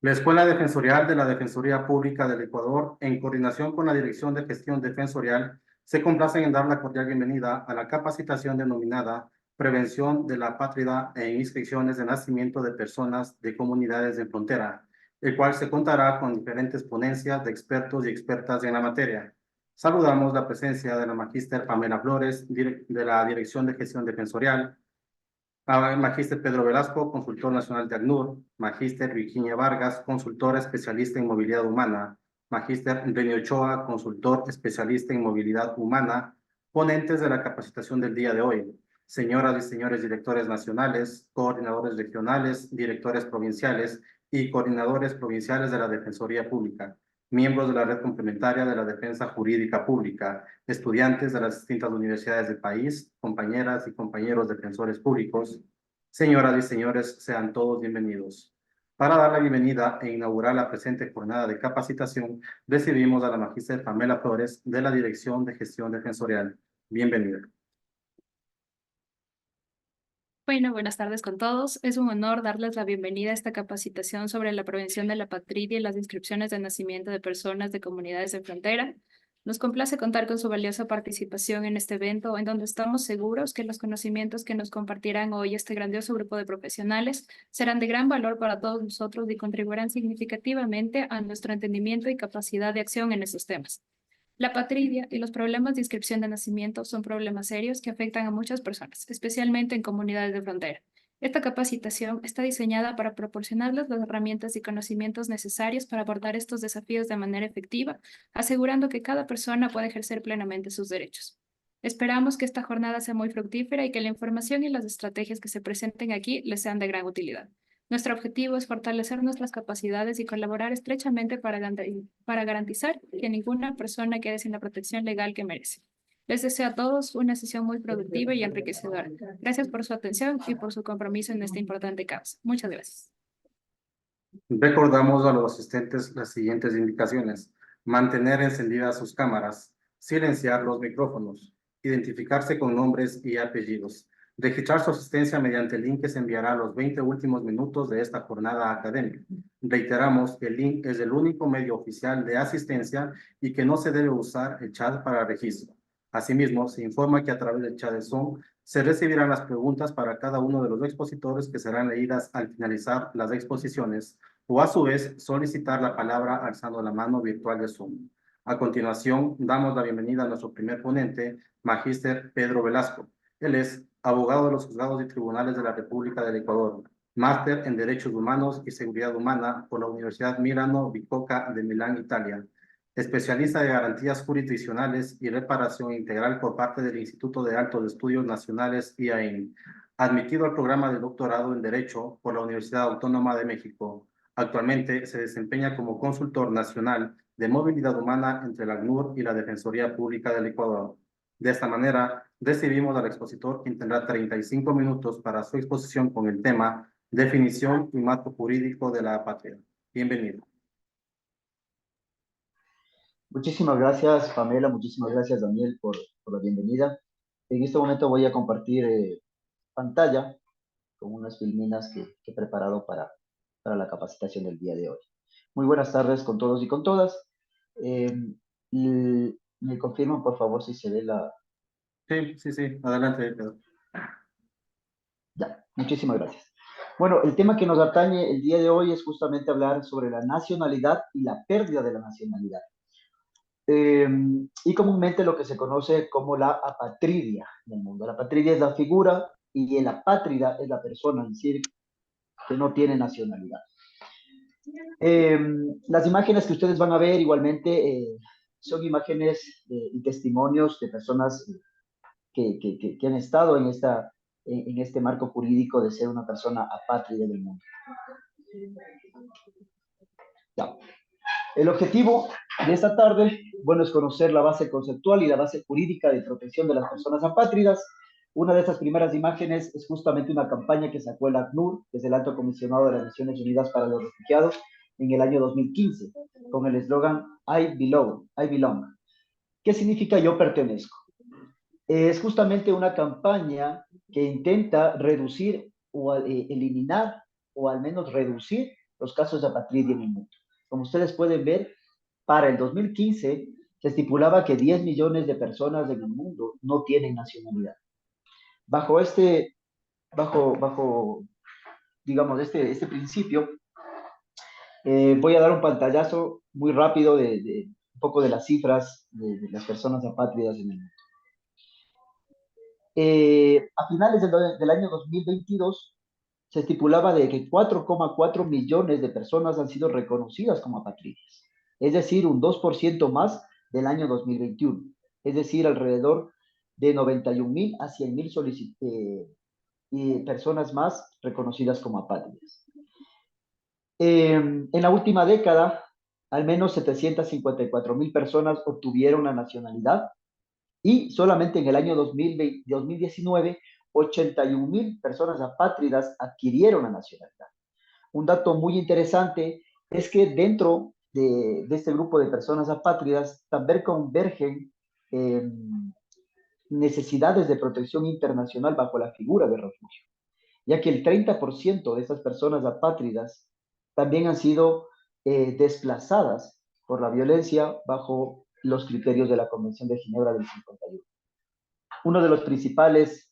La Escuela Defensorial de la Defensoría Pública del Ecuador, en coordinación con la Dirección de Gestión Defensorial, se complacen en dar la cordial bienvenida a la capacitación denominada Prevención de la Apátrida e Inscripciones de Nacimiento de Personas de Comunidades de Frontera, el cual se contará con diferentes ponencias de expertos y expertas en la materia. Saludamos la presencia de la magíster Pamela Flores, de la Dirección de Gestión Defensorial, Magíster Pedro Velasco, consultor nacional de ACNUR. Magíster Virginia Vargas, consultora especialista en movilidad humana. Magíster Renio Ochoa, consultor especialista en movilidad humana. Ponentes de la capacitación del día de hoy: señoras y señores directores nacionales, coordinadores regionales, directores provinciales y coordinadores provinciales de la Defensoría Pública, miembros de la red complementaria de la Defensa Jurídica Pública, estudiantes de las distintas universidades del país, compañeras y compañeros defensores públicos. Señoras y señores, sean todos bienvenidos. Para dar la bienvenida e inaugurar la presente jornada de capacitación, recibimos a la magíster Pamela Flores, de la Dirección de Gestión Defensorial. Bienvenida. Bueno, buenas tardes con todos. Es un honor darles la bienvenida a esta capacitación sobre la prevención de la apatridia y las inscripciones de nacimiento de personas de comunidades de frontera. Nos complace contar con su valiosa participación en este evento, en donde estamos seguros que los conocimientos que nos compartirán hoy este grandioso grupo de profesionales serán de gran valor para todos nosotros y contribuirán significativamente a nuestro entendimiento y capacidad de acción en estos temas. La apatridia y los problemas de inscripción de nacimiento son problemas serios que afectan a muchas personas, especialmente en comunidades de frontera. Esta capacitación está diseñada para proporcionarles las herramientas y conocimientos necesarios para abordar estos desafíos de manera efectiva, asegurando que cada persona pueda ejercer plenamente sus derechos. Esperamos que esta jornada sea muy fructífera y que la información y las estrategias que se presenten aquí les sean de gran utilidad. Nuestro objetivo es fortalecer nuestras capacidades y colaborar estrechamente para garantizar que ninguna persona quede sin la protección legal que merece. Les deseo a todos una sesión muy productiva y enriquecedora. Gracias por su atención y por su compromiso en esta importante causa. Muchas gracias. Recordamos a los asistentes las siguientes indicaciones: mantener encendidas sus cámaras, silenciar los micrófonos, identificarse con nombres y apellidos, registrar su asistencia mediante el link que se enviará a los 20 últimos minutos de esta jornada académica. Reiteramos que el link es el único medio oficial de asistencia y que no se debe usar el chat para registro. Asimismo, se informa que a través del chat de Zoom se recibirán las preguntas para cada uno de los expositores, que serán leídas al finalizar las exposiciones, o a su vez solicitar la palabra alzando la mano virtual de Zoom. A continuación, damos la bienvenida a nuestro primer ponente, magíster Pedro Velasco. Él es abogado de los juzgados y tribunales de la República del Ecuador, máster en Derechos Humanos y Seguridad Humana por la Universidad Milano Bicocca de Milán, Italia, especialista de garantías jurisdiccionales y reparación integral por parte del Instituto de Altos Estudios Nacionales IAEN, admitido al programa de doctorado en Derecho por la Universidad Autónoma de México. Actualmente se desempeña como consultor nacional de movilidad humana entre la ACNUR y la Defensoría Pública del Ecuador. De esta manera, recibimos al expositor, quien tendrá 35 minutos para su exposición con el tema Definición y marco jurídico de la apatría. Bienvenido. Muchísimas gracias, Pamela. Muchísimas gracias, Daniel, por la bienvenida. En este momento voy a compartir pantalla con unas filminas que he preparado para la capacitación del día de hoy. Muy buenas tardes con todos y con todas. Eh, ¿Me confirman, por favor, si se ve la...? Sí. Adelante, Pedro. Ya, muchísimas gracias. Bueno, el tema que nos atañe el día de hoy es justamente hablar sobre la nacionalidad y la pérdida de la nacionalidad. Y comúnmente lo que se conoce como la apatridia en el mundo. La apatridia es la figura y el apátrida es la persona, es decir, que no tiene nacionalidad. Las imágenes que ustedes van a ver igualmente son imágenes y testimonios de personas que han estado en este marco jurídico de ser una persona apátrida del mundo. Ya. El objetivo de esta tarde, bueno, es conocer la base conceptual y la base jurídica de protección de las personas apátridas. Una de estas primeras imágenes es justamente una campaña que sacó el ACNUR, que es el Alto Comisionado de las Naciones Unidas para los Refugiados, en el año 2015, con el eslogan I belong. ¿Qué significa yo pertenezco? Es justamente una campaña que intenta reducir o eliminar o al menos reducir los casos de apatridia en el mundo. Como ustedes pueden ver, para el 2015 se estipulaba que 10 millones de personas en el mundo no tienen nacionalidad. Bajo digamos, este principio, voy a dar un pantallazo muy rápido de un poco de las cifras de las personas apátridas en el mundo. A finales del año 2022 se estipulaba de que 4,4 millones de personas han sido reconocidas como apátridas, es decir, un 2% más del año 2021, es decir, alrededor de 91.000 a 100.000 personas más reconocidas como apátridas. En la última década, al menos 754.000 personas obtuvieron la nacionalidad y solamente en el año 2019, 81.000 personas apátridas adquirieron la nacionalidad. Un dato muy interesante es que dentro de este grupo de personas apátridas también convergen necesidades de protección internacional bajo la figura de refugio, ya que el 30% de esas personas apátridas también han sido desplazadas por la violencia bajo los criterios de la Convención de Ginebra del 51. Uno de los principales,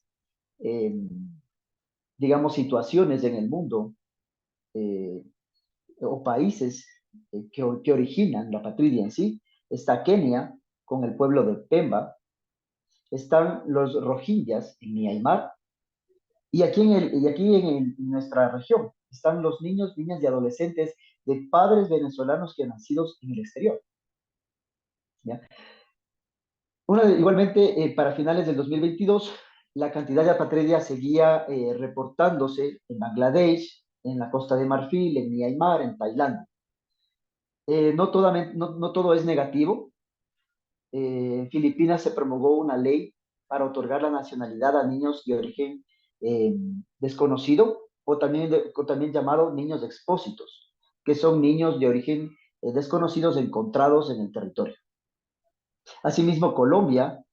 digamos, situaciones en el mundo o países que originan la apatridia en sí, está Kenia con el pueblo de Pemba, están los rohingyas en Myanmar, y aquí en nuestra región están los niños, niñas y adolescentes de padres venezolanos que han nacido en el exterior. ¿Ya? Igualmente, para finales del 2022, la cantidad de apatridia seguía reportándose en Bangladesh, en la Costa de Marfil, en Myanmar, en Tailandia. No todo es negativo. En Filipinas se promulgó una ley para otorgar la nacionalidad a niños de origen desconocido o también llamado niños expósitos, que son niños de origen desconocidos encontrados en el territorio. Asimismo, Colombia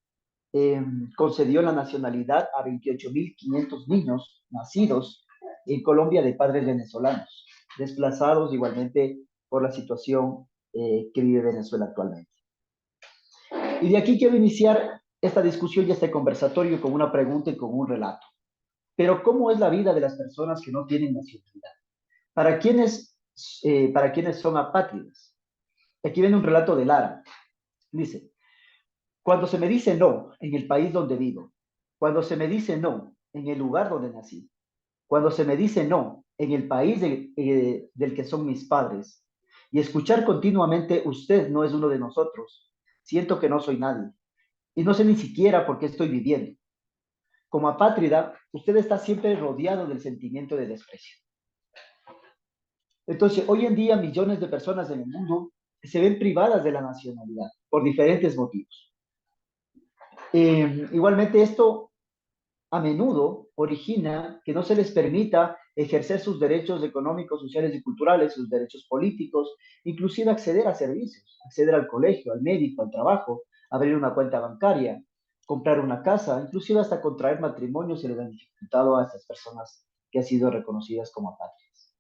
concedió la nacionalidad a 28.500 niños nacidos en Colombia de padres venezolanos, desplazados igualmente por la situación que vive Venezuela actualmente. Y de aquí quiero iniciar esta discusión y este conversatorio con una pregunta y con un relato. Pero ¿cómo es la vida de las personas que no tienen nacionalidad? ¿Para quiénes son apátridas? Aquí viene un relato de Lara. Dice, cuando se me dice no en el país donde vivo, cuando se me dice no en el lugar donde nací, cuando se me dice no en el país del que son mis padres, y escuchar continuamente usted no es uno de nosotros, siento que no soy nadie, y no sé ni siquiera por qué estoy viviendo. Como apátrida, usted está siempre rodeado del sentimiento de desprecio. Entonces, hoy en día millones de personas en el mundo se ven privadas de la nacionalidad por diferentes motivos. Igualmente esto a menudo origina que no se les permita ejercer sus derechos económicos, sociales y culturales, sus derechos políticos, inclusive acceder a servicios, acceder al colegio, al médico, al trabajo, abrir una cuenta bancaria, comprar una casa, inclusive hasta contraer matrimonio se les ha dificultado a estas personas que han sido reconocidas como apátridas.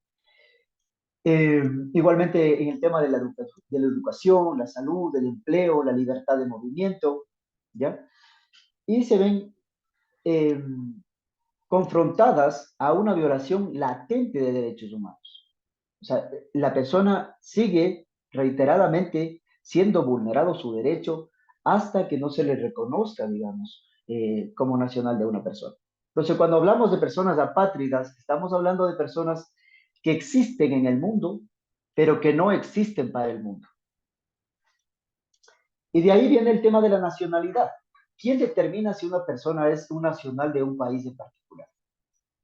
Igualmente en el tema de la educación, la salud, el empleo, la libertad de movimiento, ¿ya? Y se ven confrontadas a una violación latente de derechos humanos. O sea, la persona sigue reiteradamente siendo vulnerado su derecho hasta que no se le reconozca, digamos, como nacional de una persona. Entonces, cuando hablamos de personas apátridas, estamos hablando de personas que existen en el mundo, pero que no existen para el mundo. Y de ahí viene el tema de la nacionalidad. ¿Quién determina si una persona es un nacional de un país en particular?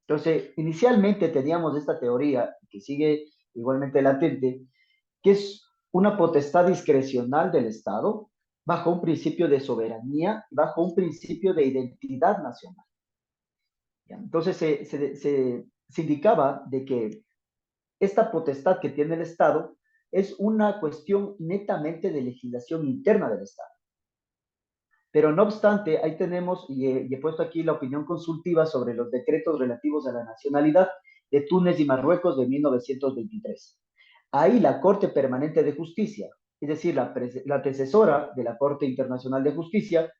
Entonces, inicialmente teníamos esta teoría, que sigue igualmente latente, que es una potestad discrecional del Estado bajo un principio de soberanía, bajo un principio de identidad nacional. Entonces, se indicaba de que esta potestad que tiene el Estado es una cuestión netamente de legislación interna del Estado. Pero no obstante, ahí tenemos, y he puesto aquí la opinión consultiva sobre los decretos relativos a la nacionalidad de Túnez y Marruecos de 1923. Ahí la Corte Permanente de Justicia, es decir, la antecesora de la Corte Internacional de Justicia,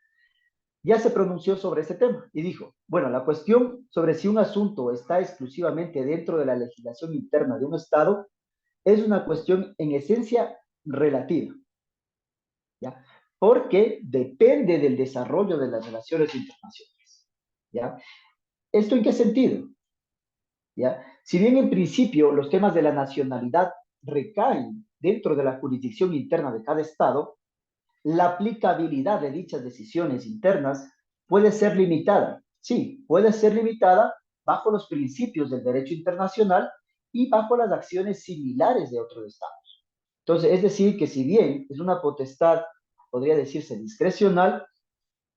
ya se pronunció sobre ese tema y dijo, bueno, la cuestión sobre si un asunto está exclusivamente dentro de la legislación interna de un Estado es una cuestión en esencia relativa, ¿ya? Porque depende del desarrollo de las relaciones internacionales, ¿ya? ¿Esto en qué sentido? ¿Ya? Si bien en principio los temas de la nacionalidad recaen dentro de la jurisdicción interna de cada Estado, la aplicabilidad de dichas decisiones internas puede ser limitada. Sí, puede ser limitada bajo los principios del derecho internacional y bajo las acciones similares de otros Estados. Entonces, es decir, que si bien es una potestad, podría decirse discrecional,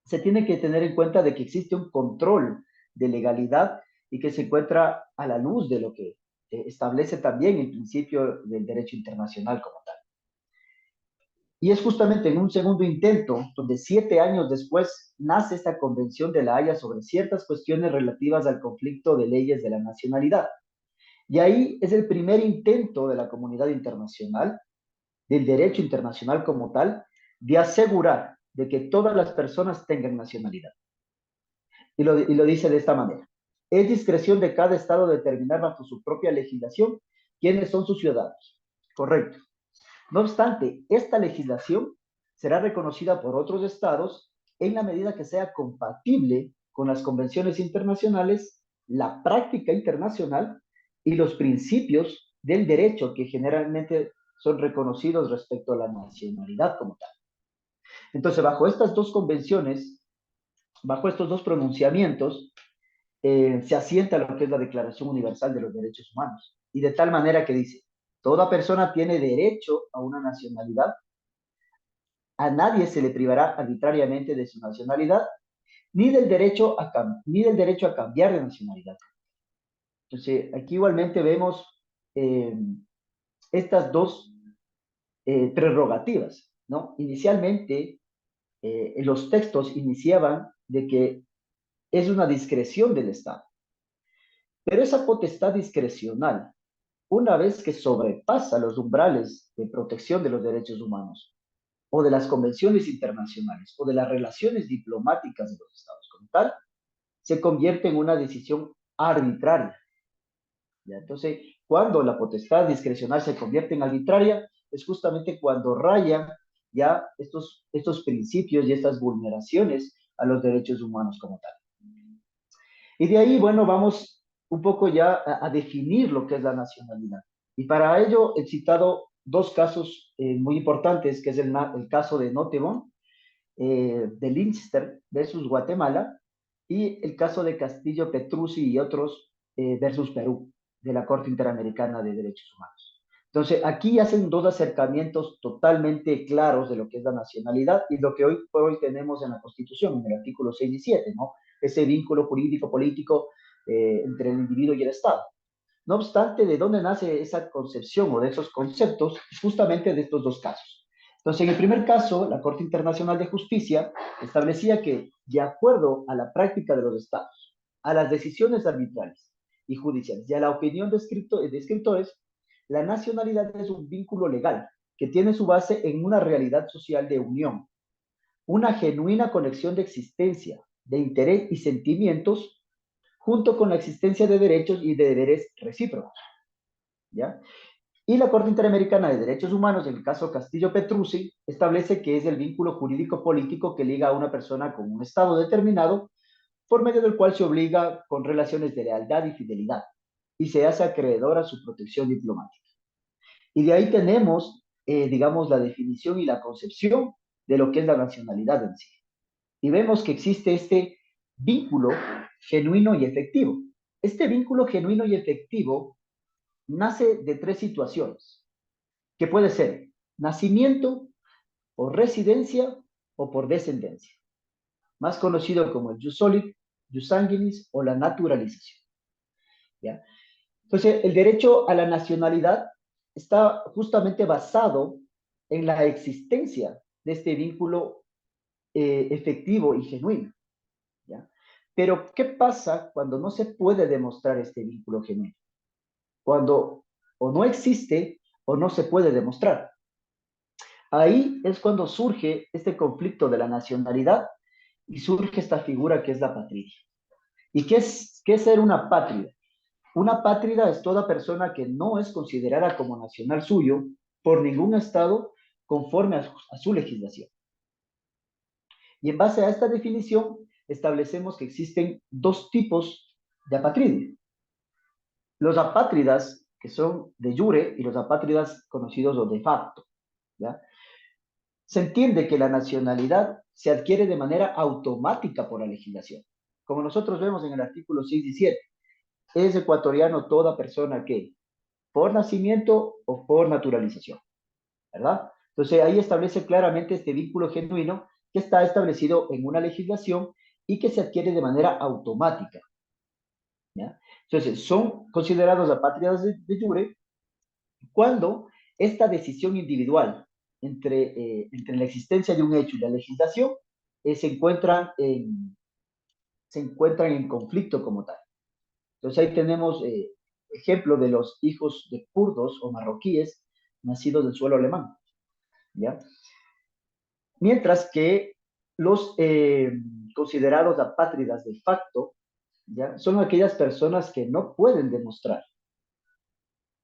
se tiene que tener en cuenta de que existe un control de legalidad y que se encuentra a la luz de lo que establece también el principio del derecho internacional como tal. Y es justamente en un segundo intento, donde 7 años después nace esta Convención de la Haya sobre ciertas cuestiones relativas al conflicto de leyes de la nacionalidad. Y ahí es el primer intento de la comunidad internacional, del derecho internacional como tal, de asegurar de que todas las personas tengan nacionalidad. Y lo dice de esta manera. Es discreción de cada Estado determinar bajo su propia legislación quiénes son sus ciudadanos. Correcto. No obstante, esta legislación será reconocida por otros estados en la medida que sea compatible con las convenciones internacionales, la práctica internacional y los principios del derecho que generalmente son reconocidos respecto a la nacionalidad como tal. Entonces, bajo estas dos convenciones, bajo estos dos pronunciamientos, se asienta lo que es la Declaración Universal de los Derechos Humanos. Y de tal manera que dice, toda persona tiene derecho a una nacionalidad, a nadie se le privará arbitrariamente de su nacionalidad, ni del derecho a cambiar de nacionalidad. Entonces, aquí igualmente vemos eh, estas dos prerrogativas, ¿no? Inicialmente, los textos iniciaban de que es una discreción del Estado, pero esa potestad discrecional, una vez que sobrepasa los umbrales de protección de los derechos humanos, o de las convenciones internacionales, o de las relaciones diplomáticas de los Estados como tal, se convierte en una decisión arbitraria. ¿Ya? Entonces, cuando la potestad discrecional se convierte en arbitraria, es justamente cuando rayan ya estos principios y estas vulneraciones a los derechos humanos como tal. Y de ahí, bueno, vamos un poco ya a definir lo que es la nacionalidad. Y para ello he citado dos casos muy importantes, que es el caso de Nottebohm, de Leinster versus Guatemala, y el caso de Castillo Petrucci y otros versus Perú, de la Corte Interamericana de Derechos Humanos. Entonces, aquí hacen dos acercamientos totalmente claros de lo que es la nacionalidad y lo que hoy por hoy tenemos en la Constitución, en el artículo 6 y 7, ¿no? Ese vínculo jurídico-político entre el individuo y el Estado. No obstante, ¿de dónde nace esa concepción o de esos conceptos? Justamente de estos dos casos. Entonces, en el primer caso, la Corte Internacional de Justicia establecía que, de acuerdo a la práctica de los estados, a las decisiones arbitrarias y judiciales y a la opinión de escritores, la nacionalidad es un vínculo legal que tiene su base en una realidad social de unión, una genuina conexión de existencia, de interés y sentimientos, junto con la existencia de derechos y de deberes recíprocos, ¿ya? Y la Corte Interamericana de Derechos Humanos, en el caso Castillo-Petrucci, establece que es el vínculo jurídico-político que liga a una persona con un Estado determinado, por medio del cual se obliga con relaciones de lealtad y fidelidad, y se hace acreedor a su protección diplomática. Y de ahí tenemos, digamos, la definición y la concepción de lo que es la nacionalidad en sí. Y vemos que existe este vínculo genuino y efectivo. Este vínculo genuino y efectivo nace de tres situaciones, que puede ser nacimiento, o residencia, o por descendencia, más conocido como el jus soli, jus sanguinis o la naturalización. ¿Ya? Entonces, el derecho a la nacionalidad está justamente basado en la existencia de este vínculo efectivo y genuino. ¿Ya? Pero, ¿qué pasa cuando no se puede demostrar este vínculo genuino? Cuando o no existe o no se puede demostrar. Ahí es cuando surge este conflicto de la nacionalidad y surge esta figura que es la patria. ¿Y qué es ser una pátrida? Una pátrida es toda persona que no es considerada como nacional suyo por ningún Estado conforme a su legislación. Y en base a esta definición, establecemos que existen dos tipos de apátrida. Los apátridas, que son de jure, y los apátridas conocidos o de facto. ¿Ya? Se entiende que la nacionalidad se adquiere de manera automática por la legislación. Como nosotros vemos en el artículo 6 y 7, es ecuatoriano toda persona que, por nacimiento o por naturalización, ¿verdad? Entonces ahí establece claramente este vínculo genuino que está establecido en una legislación y que se adquiere de manera automática. ¿Ya? Entonces son considerados apátridas de jure cuando esta decisión individual entre la existencia de un hecho y la legislación se encuentran en conflicto como tal. Entonces ahí tenemos ejemplo de los hijos de kurdos o marroquíes nacidos del suelo alemán. ¿Ya? Mientras que los considerados apátridas de facto, ¿ya? Son aquellas personas que no pueden demostrar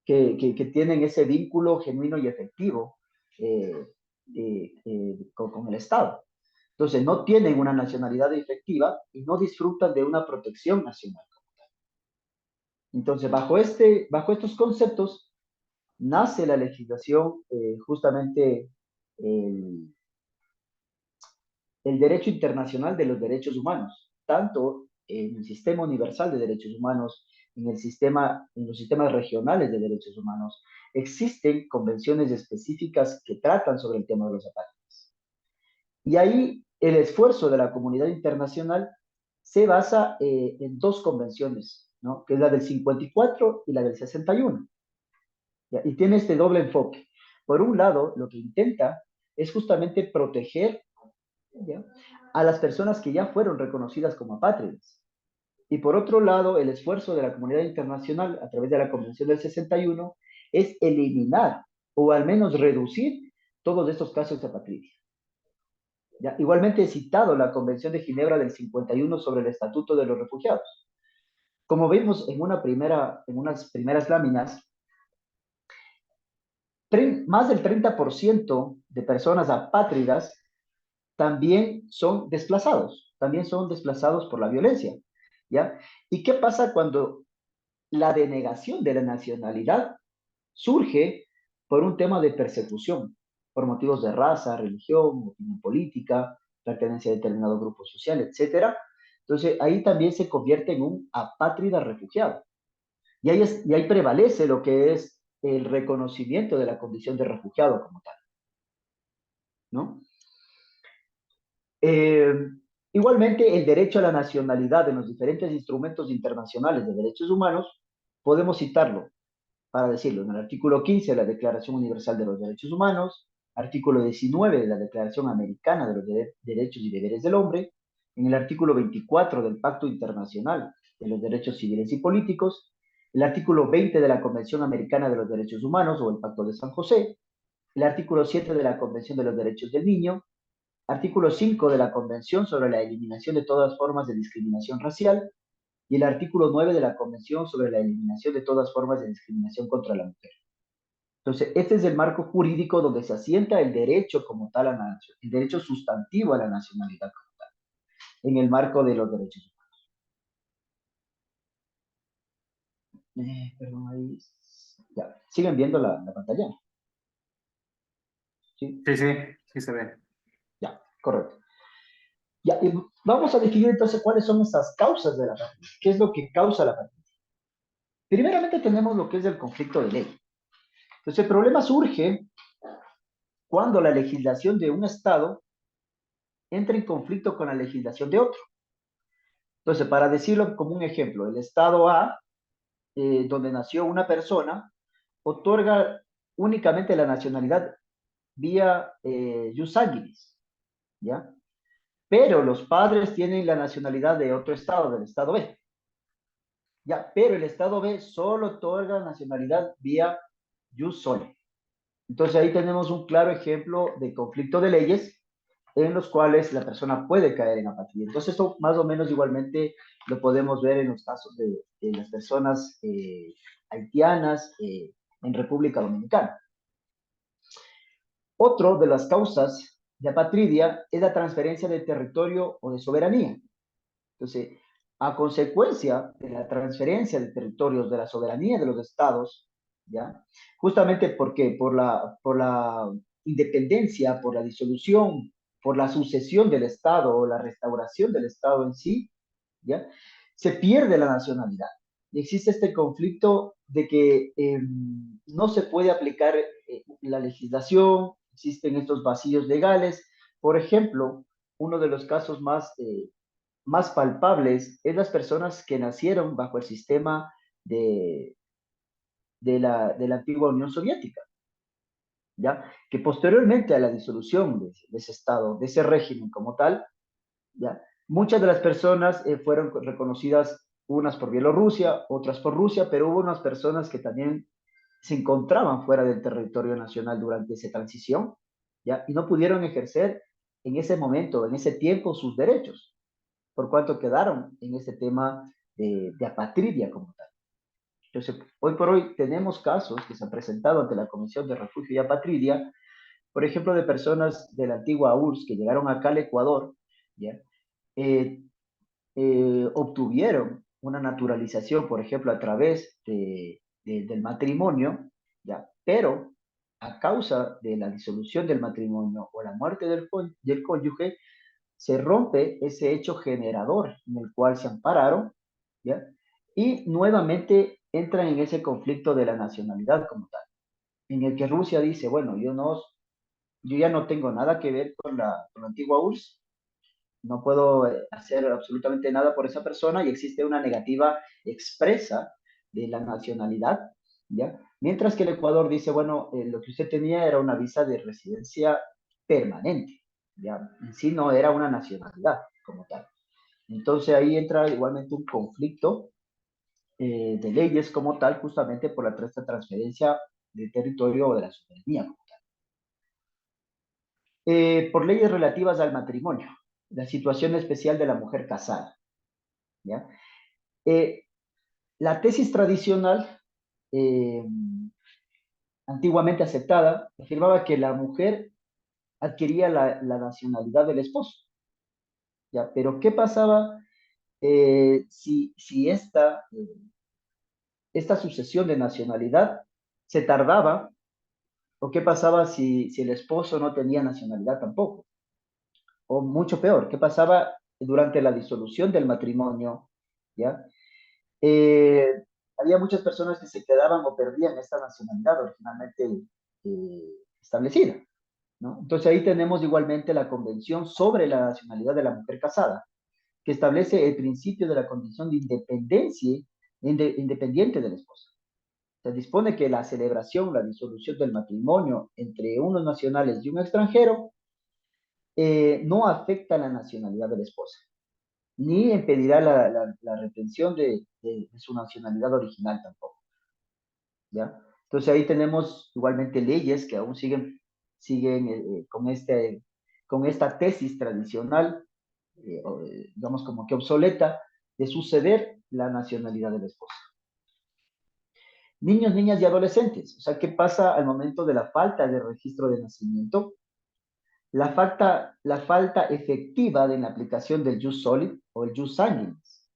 que tienen ese vínculo genuino y efectivo con el Estado. Entonces, no tienen una nacionalidad efectiva y no disfrutan de una protección nacional. Entonces, bajo estos conceptos, nace la legislación, justamente el derecho internacional de los derechos humanos, tanto en el sistema universal de derechos humanos, en los sistemas regionales de derechos humanos, existen convenciones específicas que tratan sobre el tema de los apátridas. Y ahí el esfuerzo de la comunidad internacional se basa en dos convenciones, ¿no? Que es la del 54 y la del 61. ¿Ya? Y tiene este doble enfoque. Por un lado, lo que intenta es justamente proteger, ¿ya?, a las personas que ya fueron reconocidas como apátridas. Y por otro lado, el esfuerzo de la comunidad internacional a través de la Convención del 61 es eliminar o al menos reducir todos estos casos de apatridia. ¿Ya? Igualmente he citado la Convención de Ginebra del 51 sobre el Estatuto de los Refugiados. Como vimos en unas primeras láminas, más del 30% de personas apátridas también son desplazados por la violencia, ¿ya? ¿Y qué pasa cuando la denegación de la nacionalidad surge por un tema de persecución, por motivos de raza, religión, opinión política, pertenencia a determinado grupo social, etcétera? Entonces, ahí también se convierte en un apátrida refugiado. Y ahí prevalece lo que es el reconocimiento de la condición de refugiado como tal, ¿no? Eh, Igualmente, el derecho a la nacionalidad en los diferentes instrumentos internacionales de derechos humanos, podemos citarlo, para decirlo, en el artículo 15 de la Declaración Universal de los Derechos Humanos, artículo 19 de la Declaración Americana de los Derechos y Deberes del Hombre, en el artículo 24 del Pacto Internacional de los Derechos Civiles y Políticos, el artículo 20 de la Convención Americana de los Derechos Humanos o el Pacto de San José, el artículo 7 de la Convención de los Derechos del Niño, artículo 5 de la Convención sobre la Eliminación de todas formas de discriminación racial y el artículo 9 de la Convención sobre la Eliminación de todas formas de discriminación contra la mujer. Entonces, este es el marco jurídico donde se asienta el derecho como tal a la nación, el derecho sustantivo a la nacionalidad como tal, en el marco de los derechos humanos. Perdón, ahí. Ya, ¿siguen viendo la pantalla? ¿Sí? Sí, sí, sí se ve. Ya, correcto. Ya, y vamos a definir entonces cuáles son esas causas de la patria. ¿Qué es lo que causa la patria? Primeramente tenemos lo que es el conflicto de ley. Entonces el problema surge cuando la legislación de un Estado entra en conflicto con la legislación de otro. Entonces, para decirlo como un ejemplo, el Estado A, donde nació una persona, otorga únicamente la nacionalidad vía jus sanguinis, ¿ya? Pero los padres tienen la nacionalidad de otro Estado, del Estado B. Ya, pero el Estado B solo otorga nacionalidad vía jus soli, Entonces ahí tenemos un claro ejemplo de conflicto de leyes en los cuales la persona puede caer en apatría. Entonces esto más o menos igualmente lo podemos ver en los casos de las personas haitianas en República Dominicana. Otro de las causas de apatridia es la transferencia de territorio o de soberanía. Entonces, a consecuencia de la transferencia de territorios, de la soberanía de los estados, ¿ya? Justamente porque por la independencia, por la disolución, por la sucesión del estado o la restauración del estado en sí, ¿ya? Se pierde la nacionalidad. Y existe este conflicto de que no se puede aplicar la legislación, existen estos vacíos legales. Por ejemplo, uno de los casos más palpables es las personas que nacieron bajo el sistema de, de la antigua Unión Soviética, ¿ya? Que posteriormente a la disolución de ese Estado, de ese régimen como tal, ¿ya? Muchas de las personas fueron reconocidas, unas por Bielorrusia, otras por Rusia, pero hubo unas personas que también se encontraban fuera del territorio nacional durante esa transición, ¿ya? Y no pudieron ejercer en ese momento, en ese tiempo, sus derechos, por cuanto quedaron en ese tema de apatridia como tal. Entonces, hoy por hoy tenemos casos que se han presentado ante la Comisión de Refugio y Apatridia, por ejemplo, de personas de la antigua URSS que llegaron acá al Ecuador, ¿ya? Eh, obtuvieron una naturalización, por ejemplo, a través del matrimonio, ¿ya? Pero a causa de la disolución del matrimonio o la muerte del cónyuge, se rompe ese hecho generador en el cual se ampararon, ¿ya? Y nuevamente entran en ese conflicto de la nacionalidad como tal, en el que Rusia dice, bueno, yo ya no tengo nada que ver con la antigua URSS, no puedo hacer absolutamente nada por esa persona y existe una negativa expresa de la nacionalidad, ¿ya? Mientras que el Ecuador dice, bueno, lo que usted tenía era una visa de residencia permanente, ¿ya? En sí no era una nacionalidad como tal. Entonces ahí entra igualmente un conflicto de leyes como tal, justamente por esta transferencia de territorio o de la soberanía como tal. Por leyes relativas al matrimonio, la situación especial de la mujer casada, ¿ya? Eh, la tesis tradicional, eh, antiguamente aceptada, afirmaba que la mujer adquiría la nacionalidad del esposo, ¿ya? Pero ¿qué pasaba si esta sucesión de nacionalidad se tardaba? ¿O qué pasaba si el esposo no tenía nacionalidad tampoco? O mucho peor, ¿qué pasaba durante la disolución del matrimonio? ¿Ya? Eh, había muchas personas que se quedaban o perdían esta nacionalidad originalmente establecida, ¿no? Entonces ahí tenemos igualmente la Convención sobre la Nacionalidad de la Mujer Casada, que establece el principio de la condición de independencia independiente del esposo. Se dispone que la celebración, la disolución del matrimonio entre unos nacionales y un extranjero no afecta la nacionalidad de la esposa, ni impedirá la retención de su nacionalidad original tampoco, ¿ya? Entonces ahí tenemos igualmente leyes que aún siguen con esta tesis tradicional, digamos como que obsoleta, de suceder la nacionalidad de la esposa. Niños, niñas y adolescentes, o sea, ¿qué pasa al momento de la falta de registro de nacimiento? La falta efectiva de la aplicación del jus solid o el jus sanguinis.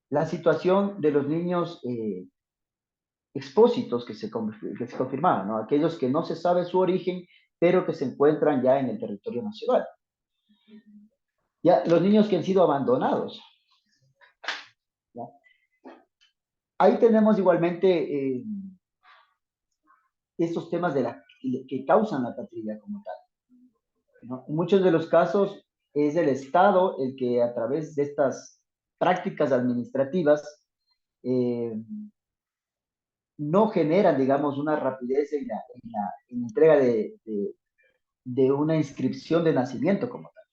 La situación de los niños expósitos que se confirmaban, ¿no? Aquellos que no se sabe su origen, pero que se encuentran ya en el territorio nacional. Ya, los niños que han sido abandonados. ¿Ya? Ahí tenemos igualmente estos temas que causan la patria como tal, ¿no? En muchos de los casos es el Estado el que a través de estas prácticas administrativas eh, no generan, digamos, una rapidez en la entrega de una inscripción de nacimiento como tal.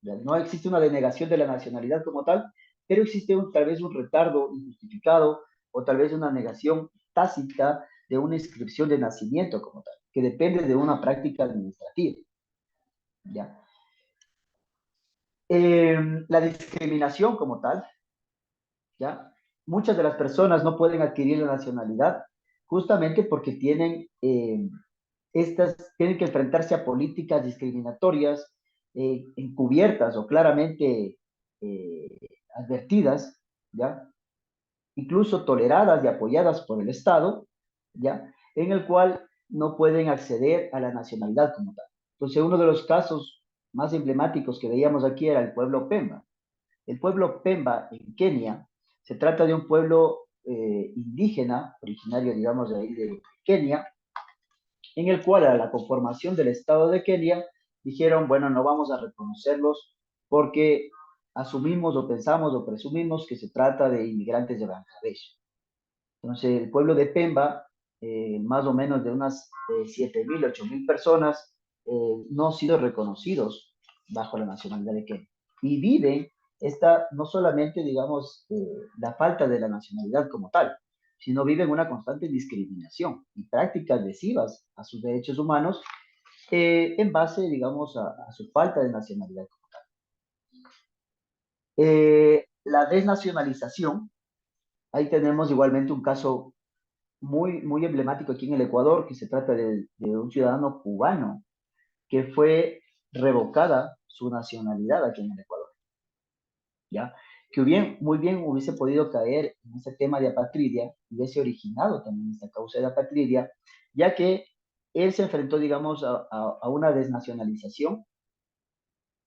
¿Ya? No existe una denegación de la nacionalidad como tal, pero existe tal vez un retardo injustificado o tal vez una negación tácita de una inscripción de nacimiento como tal, que depende de una práctica administrativa, ¿ya? La discriminación como tal, ¿ya? Muchas de las personas no pueden adquirir la nacionalidad justamente porque tienen que enfrentarse a políticas discriminatorias encubiertas o claramente advertidas, ¿ya? Incluso toleradas y apoyadas por el Estado, ¿ya? En el cual no pueden acceder a la nacionalidad como tal. Entonces, uno de los casos más emblemáticos que veíamos aquí era el pueblo Pemba. El pueblo Pemba en Kenia se trata de un pueblo indígena, originario, digamos, de ahí de Kenia, en el cual a la conformación del Estado de Kenia dijeron, bueno, no vamos a reconocerlos porque asumimos o pensamos o presumimos que se trata de inmigrantes de Bangladesh. Entonces, el pueblo de Pemba, más o menos de unas 7.000, 8.000 personas, no han sido reconocidos bajo la nacionalidad de Kenia. Y viven no solamente, digamos, la falta de la nacionalidad como tal, sino viven una constante discriminación y prácticas lesivas a sus derechos humanos en base, digamos, a su falta de nacionalidad como tal. La desnacionalización, ahí tenemos igualmente un caso muy, muy emblemático aquí en el Ecuador, que se trata de un ciudadano cubano que fue revocada su nacionalidad aquí en el Ecuador, ¿ya? Que muy bien hubiese podido caer en ese tema de apatridia, hubiese originado también esta causa de apatridia, ya que él se enfrentó, digamos, a una desnacionalización,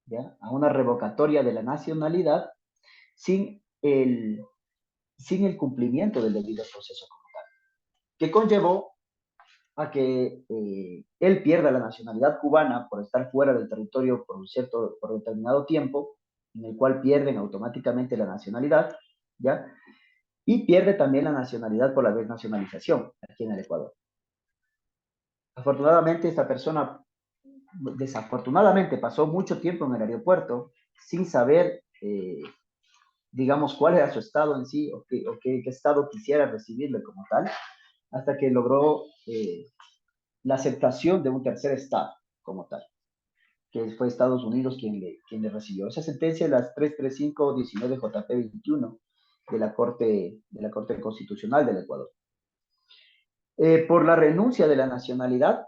¿ya? A una revocatoria de la nacionalidad sin sin el cumplimiento del debido proceso como tal, que conllevó a que él pierda la nacionalidad cubana por estar fuera del territorio por determinado tiempo, en el cual pierden automáticamente la nacionalidad, ¿ya? Y pierde también la nacionalidad por la desnacionalización aquí en el Ecuador. Afortunadamente, esta persona desafortunadamente pasó mucho tiempo en el aeropuerto sin saber, digamos, cuál era su estado en sí o qué estado quisiera recibirle como tal, hasta que logró la aceptación de un tercer estado como tal, que fue Estados Unidos quien le recibió. Esa sentencia es la 335-19 JP 21 de la Corte Constitucional del Ecuador. Por la renuncia de la nacionalidad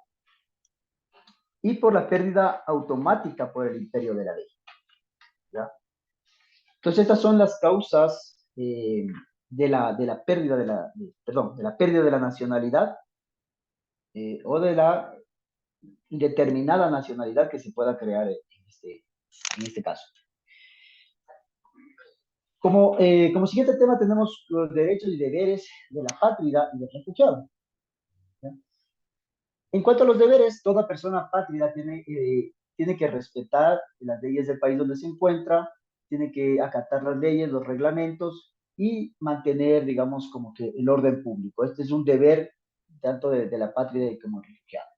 y por la pérdida automática por el imperio de la ley, ¿ya? Entonces, estas son las causas de la pérdida de la pérdida de la nacionalidad o de la indeterminada nacionalidad que se pueda crear en este caso. Como siguiente tema tenemos los derechos y deberes de la pátrida y del refugiado, ¿ya? En cuanto a los deberes, toda persona pátrida tiene que respetar las leyes del país donde se encuentra, tiene que acatar las leyes, los reglamentos y mantener, digamos, como que el orden público. Este es un deber tanto de la pátrida como del refugiado.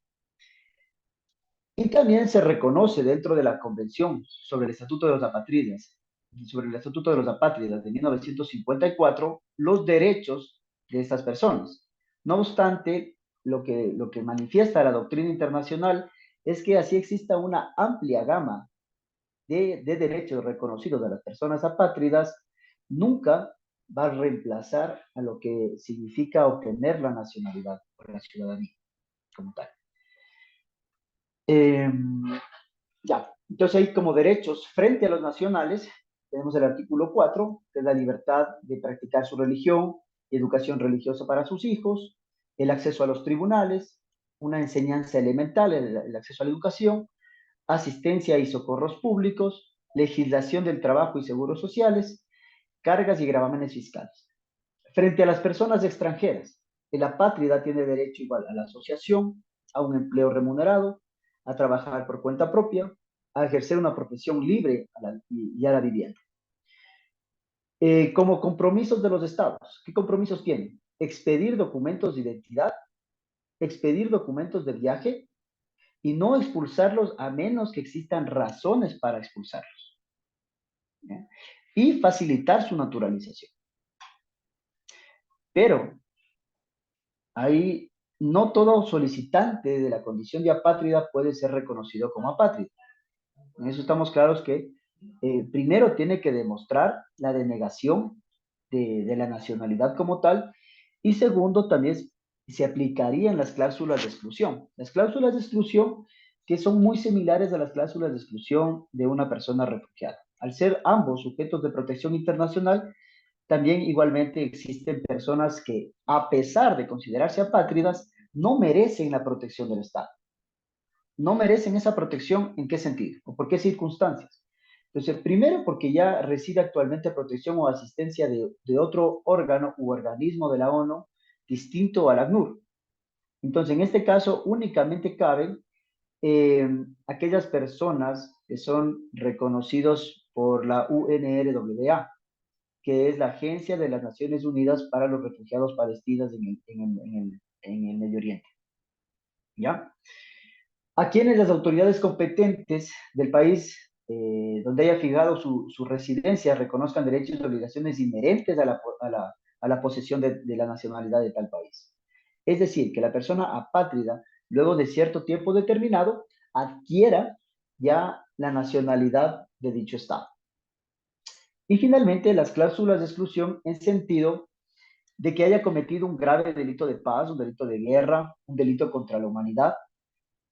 Y también se reconoce dentro de la Convención sobre el Estatuto de los Apátridas, sobre el Estatuto de los Apátridas de 1954, los derechos de estas personas. No obstante, lo que manifiesta la doctrina internacional es que así exista una amplia gama de derechos reconocidos a las personas apátridas, nunca va a reemplazar a lo que significa obtener la nacionalidad o la ciudadanía como tal. Ya, entonces ahí como derechos frente a los nacionales, tenemos el artículo 4, que es la libertad de practicar su religión, educación religiosa para sus hijos, el acceso a los tribunales, una enseñanza elemental, el acceso a la educación, asistencia y socorros públicos, legislación del trabajo y seguros sociales, cargas y gravámenes fiscales. Frente a las personas extranjeras, el apátrida tiene derecho igual a la asociación, a un empleo remunerado, a trabajar por cuenta propia, a ejercer una profesión libre y a la vivienda. Como compromisos de los estados, ¿qué compromisos tienen? Expedir documentos de identidad, expedir documentos de viaje y no expulsarlos a menos que existan razones para expulsarlos, ¿ya? Y facilitar su naturalización. Pero hay no todo solicitante de la condición de apátrida puede ser reconocido como apátrida. En eso estamos claros que primero tiene que demostrar la denegación de la nacionalidad como tal, y segundo también se aplicarían las cláusulas de exclusión. Las cláusulas de exclusión que son muy similares a las cláusulas de exclusión de una persona refugiada. Al ser ambos sujetos de protección internacional, también igualmente existen personas que, a pesar de considerarse apátridas, no merecen la protección del Estado. No merecen esa protección, ¿en qué sentido? ¿O por qué circunstancias? Entonces, primero porque ya recibe actualmente protección o asistencia de otro órgano u organismo de la ONU distinto al ACNUR. Entonces, en este caso, únicamente caben aquellas personas que son reconocidos por la UNRWA, que es la Agencia de las Naciones Unidas para los Refugiados Palestinos en el Medio Oriente. ¿Ya? A quienes las autoridades competentes del país donde haya fijado su residencia reconozcan derechos y obligaciones inherentes a la posesión de la nacionalidad de tal país. Es decir, que la persona apátrida, luego de cierto tiempo determinado, adquiera ya la nacionalidad de dicho Estado. Y finalmente, las cláusulas de exclusión en sentido de que haya cometido un grave delito de paz, un delito de guerra, un delito contra la humanidad,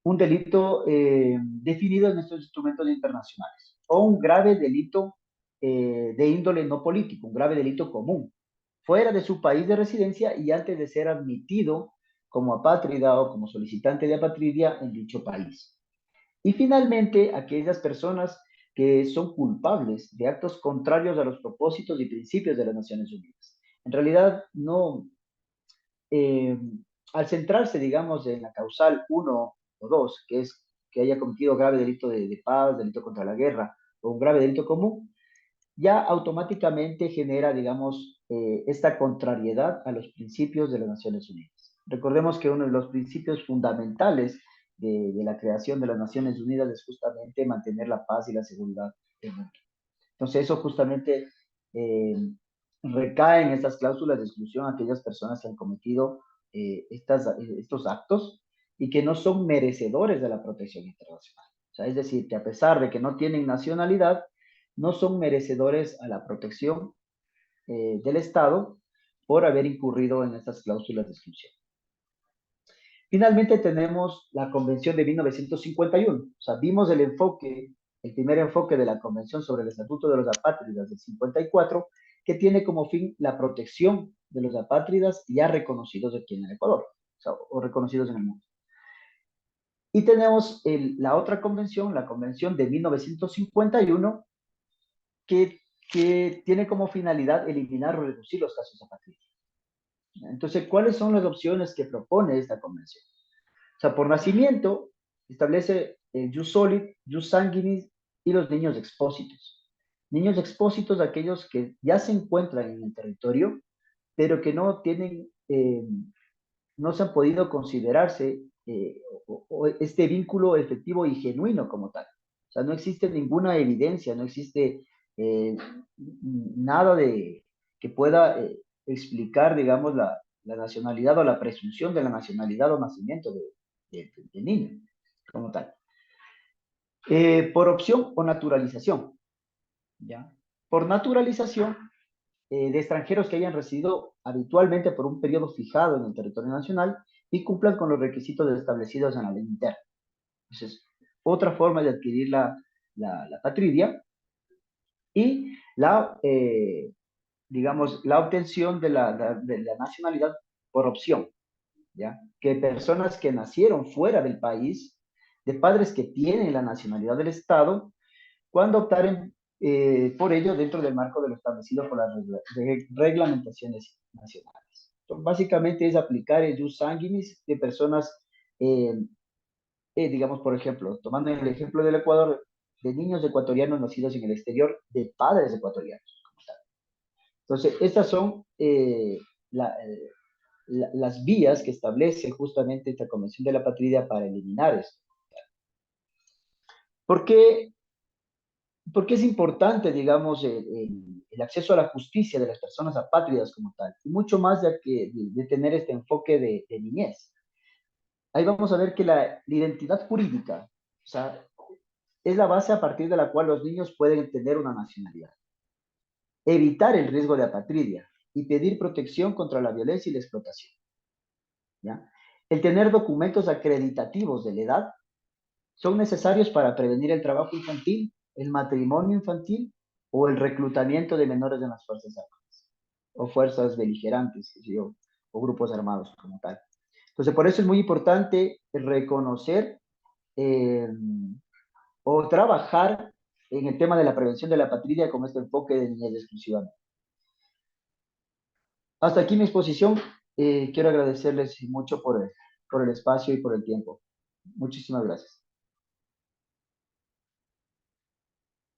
un delito definido en estos instrumentos internacionales, o un grave delito de índole no político, un grave delito común, fuera de su país de residencia y antes de ser admitido como apátrida o como solicitante de apatridia en dicho país. Y finalmente, aquellas personas que son culpables de actos contrarios a los propósitos y principios de las Naciones Unidas. En realidad, no, eh, al centrarse, digamos, en la causal 1 o 2, que es que haya cometido grave delito de paz, delito contra la guerra o un grave delito común, ya automáticamente genera, digamos, esta contrariedad a los principios de las Naciones Unidas. Recordemos que uno de los principios fundamentales de la creación de las Naciones Unidas es justamente mantener la paz y la seguridad del mundo. Entonces, eso justamente eh, recae en estas cláusulas de exclusión a aquellas personas que han cometido estos actos y que no son merecedores de la protección internacional. O sea, es decir, que a pesar de que no tienen nacionalidad, no son merecedores a la protección del Estado por haber incurrido en estas cláusulas de exclusión. Finalmente tenemos la Convención de 1951. O sea, vimos el primer enfoque de la Convención sobre el Estatuto de los Apátridas del 54, que tiene como fin la protección de los apátridas ya reconocidos aquí en el Ecuador, o reconocidos en el mundo. Y tenemos la otra convención, la Convención de 1951, que tiene como finalidad eliminar o reducir los casos de apatridia. Entonces, ¿cuáles son las opciones que propone esta convención? O sea, por nacimiento establece el jus soli, jus sanguinis y los niños expósitos. Niños expósitos, aquellos que ya se encuentran en el territorio, pero que no tienen, no se han podido considerarse o este vínculo efectivo y genuino como tal. O sea, no existe ninguna evidencia, no existe nada que pueda explicar, digamos, la nacionalidad o la presunción de la nacionalidad o nacimiento de niño como tal. Por opción o naturalización, ¿ya? Por naturalización de extranjeros que hayan residido habitualmente por un periodo fijado en el territorio nacional y cumplan con los requisitos establecidos en la ley interna. Entonces, otra forma de adquirir la patridia y digamos, la obtención de la nacionalidad por opción, ¿ya? Que personas que nacieron fuera del país, de padres que tienen la nacionalidad del Estado, cuando optaren por ello dentro del marco de lo establecido por las reglamentaciones nacionales. Entonces, básicamente es aplicar el jus sanguinis de personas, digamos, por ejemplo, tomando el ejemplo del Ecuador, de niños ecuatorianos nacidos en el exterior, de padres ecuatorianos. Entonces, estas son las vías que establece justamente esta Convención de la Patria para eliminar esto. ¿Por qué es importante, digamos, el acceso a la justicia de las personas apátridas como tal? Y mucho más de tener este enfoque de niñez. ahí vamos a ver que la identidad jurídica, o sea, es la base a partir de la cual los niños pueden tener una nacionalidad. Evitar el riesgo de apatridia y pedir protección contra la violencia y la explotación. ¿Ya? El tener documentos acreditativos de la edad son necesarios para prevenir el trabajo infantil, el matrimonio infantil o el reclutamiento de menores en las fuerzas armadas o fuerzas beligerantes, o grupos armados como tal. Entonces, por eso es muy importante reconocer eh, o trabajar en el tema de la prevención de la apatridia con este enfoque de niñez exclusivamente. Hasta aquí mi exposición. Quiero agradecerles mucho por el espacio y por el tiempo. Muchísimas gracias.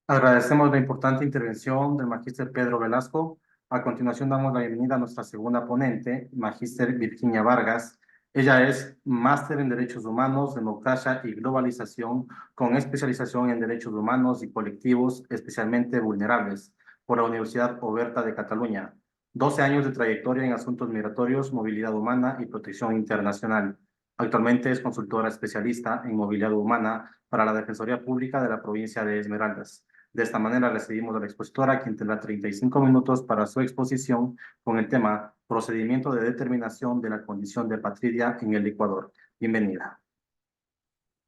Agradecemos la importante intervención del magíster Pedro Velasco. A continuación damos la bienvenida a nuestra segunda ponente, magíster Virginia Vargas. Ella es máster en Derechos Humanos, Democracia y Globalización, con especialización en Derechos Humanos y Colectivos Especialmente Vulnerables, por la Universidad Oberta de Cataluña. 12 años de trayectoria en asuntos migratorios, movilidad humana y protección internacional. Actualmente es consultora especialista en movilidad humana para la Defensoría Pública de la provincia de Esmeraldas. De esta manera recibimos a la expositora, quien tendrá 35 minutos para su exposición con el tema Procedimiento de determinación de la condición de apatridia en el Ecuador. Bienvenida.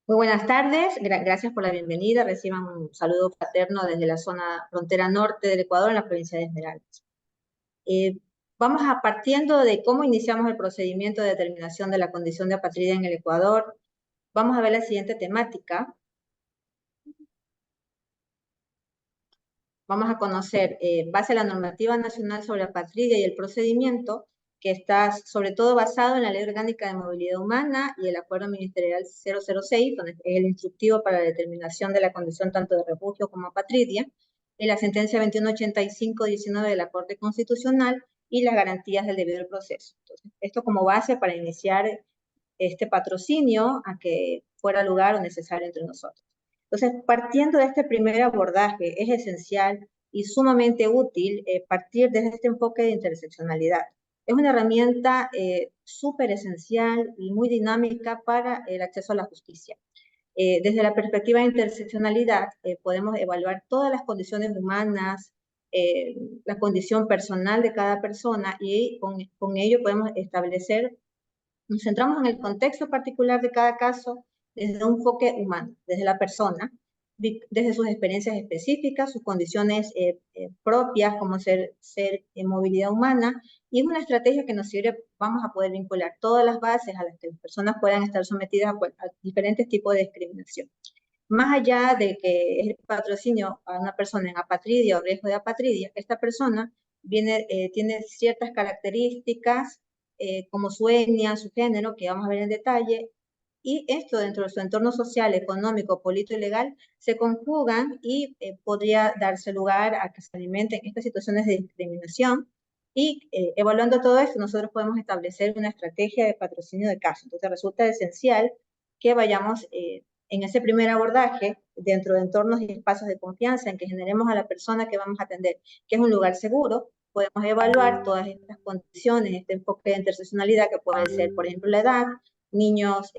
Muy buenas tardes, gracias por la bienvenida. Reciban un saludo fraterno desde la zona frontera norte del Ecuador, en la provincia de Esmeraldas. Vamos a partiendo de cómo iniciamos el procedimiento de determinación de la condición de apatridia en el Ecuador. Vamos a ver la siguiente temática. Vamos a conocer, base a la normativa nacional sobre apatridia y el procedimiento, que está sobre todo basado en la Ley Orgánica de Movilidad Humana y el Acuerdo Ministerial 006, donde es el instructivo para la determinación de la condición tanto de refugio como apatridia, y la sentencia 2185-19 de la Corte Constitucional y las garantías del debido proceso. Entonces, esto como base para iniciar este patrocinio a que fuera lugar o necesario entre nosotros. Entonces, partiendo de este primer abordaje, es esencial y sumamente útil partir de este enfoque de interseccionalidad. Es una herramienta súper esencial y muy dinámica para el acceso a la justicia. Desde la perspectiva de interseccionalidad, podemos evaluar todas las condiciones humanas, la condición personal de cada persona, y con ello podemos establecer, nos centramos en el contexto particular de cada caso desde un enfoque humano, desde la persona, desde sus experiencias específicas, sus condiciones propias, como ser en movilidad humana, y es una estrategia que nos sirve, vamos a poder vincular todas las bases a las que las personas puedan estar sometidas a diferentes tipos de discriminación. Más allá de que el patrocinio a una persona en apatridia o riesgo de apatridia, esta persona tiene ciertas características como su etnia, su género, que vamos a ver en detalle, y esto dentro de su entorno social, económico, político y legal se conjugan y podría darse lugar a que se alimenten estas situaciones de discriminación. Y evaluando todo esto, nosotros podemos establecer una estrategia de patrocinio de caso. Entonces resulta esencial que vayamos en ese primer abordaje, dentro de entornos y espacios de confianza en que generemos a la persona que vamos a atender, que es un lugar seguro. Podemos evaluar todas estas condiciones, este enfoque de interseccionalidad, que puede ser, por ejemplo, la edad, niños,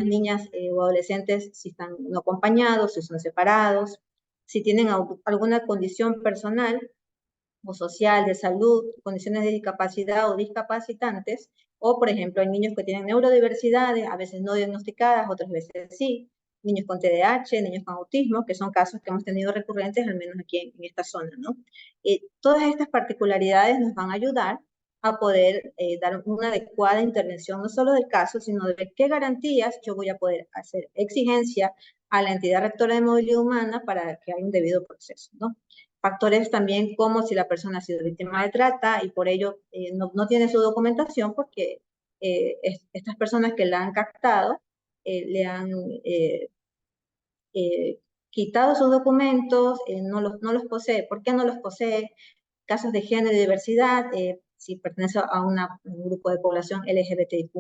niñas o adolescentes si están no acompañados, si son separados, si tienen alguna condición personal o social, de salud, condiciones de discapacidad o discapacitantes, o por ejemplo hay niños que tienen neurodiversidades, a veces no diagnosticadas, otras veces sí, niños con TDAH, niños con autismo, que son casos que hemos tenido recurrentes, al menos aquí en esta zona, ¿no? Todas estas particularidades nos van a ayudar a poder dar una adecuada intervención, no solo del caso, sino de qué garantías yo voy a poder hacer exigencia a la entidad rectora de movilidad humana para que haya un debido proceso, ¿no? Factores también como si la persona ha sido víctima de trata y por ello no tiene su documentación, porque estas personas que la han captado le han quitado sus documentos, no los posee. ¿Por qué no los posee? Casos de género y diversidad, si pertenece a un grupo de población LGBTIQ+,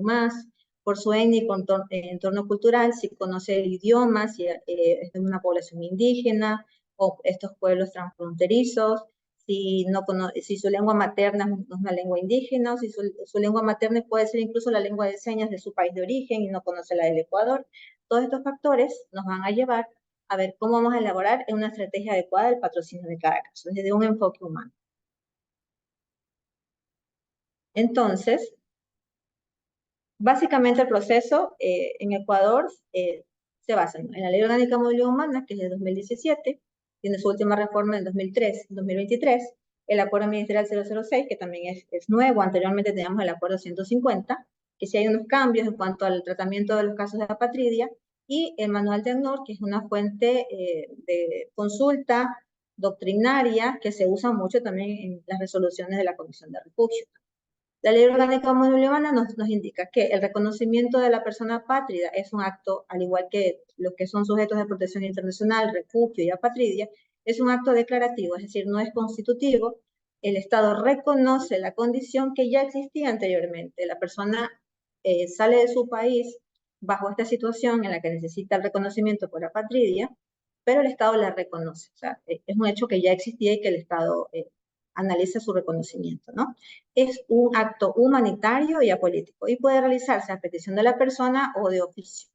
por su étnico entorno cultural, si conoce el idioma, si es de una población indígena o estos pueblos transfronterizos, si su lengua materna no es una lengua indígena, o si su lengua materna puede ser incluso la lengua de señas de su país de origen y no conoce la del Ecuador. Todos estos factores nos van a llevar a ver cómo vamos a elaborar una estrategia adecuada del patrocinio de cada caso, desde un enfoque humano. Entonces, básicamente el proceso en Ecuador se basa en la Ley Orgánica de Movilidad Humana, que es de 2017, tiene su última reforma en 2023, el Acuerdo Ministerial 006, que también es nuevo, anteriormente teníamos el Acuerdo 150, que sí hay unos cambios en cuanto al tratamiento de los casos de apatridia, y el Manual de ACNUR, que es una fuente de consulta doctrinaria que se usa mucho también en las resoluciones de la Comisión de Refugio. La Ley Orgánica de Movilidad Humana nos indica que el reconocimiento de la persona apátrida es un acto, al igual que los que son sujetos de protección internacional, refugio y apatridia, es un acto declarativo, es decir, no es constitutivo. El Estado reconoce la condición que ya existía anteriormente. La persona sale de su país bajo esta situación en la que necesita el reconocimiento por apatridia, pero el Estado la reconoce. O sea, es un hecho que ya existía y que el Estado analiza su reconocimiento, ¿no? Es un acto humanitario y apolítico y puede realizarse a petición de la persona o de oficio.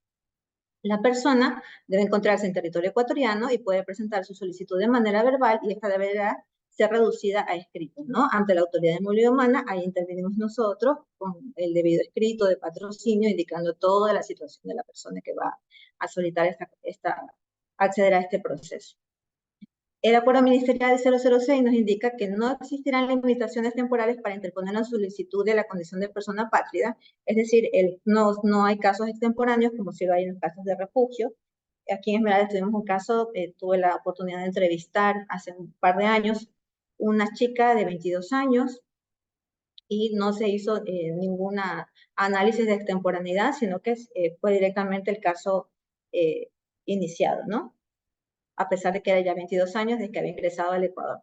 La persona debe encontrarse en territorio ecuatoriano y puede presentar su solicitud de manera verbal y esta deberá ser reducida a escrito, ¿no? Ante la Autoridad de Movilidad Humana, ahí intervenimos nosotros con el debido escrito de patrocinio, indicando toda la situación de la persona que va a solicitar acceder a este proceso. El Acuerdo Ministerial 006 nos indica que no existirán limitaciones temporales para interponer la solicitud de la condición de persona apátrida, es decir, no hay casos extemporáneos como si lo hay en los casos de refugio. Aquí en Esmeralda tuvimos un caso, tuve la oportunidad de entrevistar hace un par de años una chica de 22 años y no se hizo ninguna análisis de extemporaneidad, sino que fue directamente el caso iniciado, ¿no? A pesar de que era ya 22 años desde que había ingresado al Ecuador.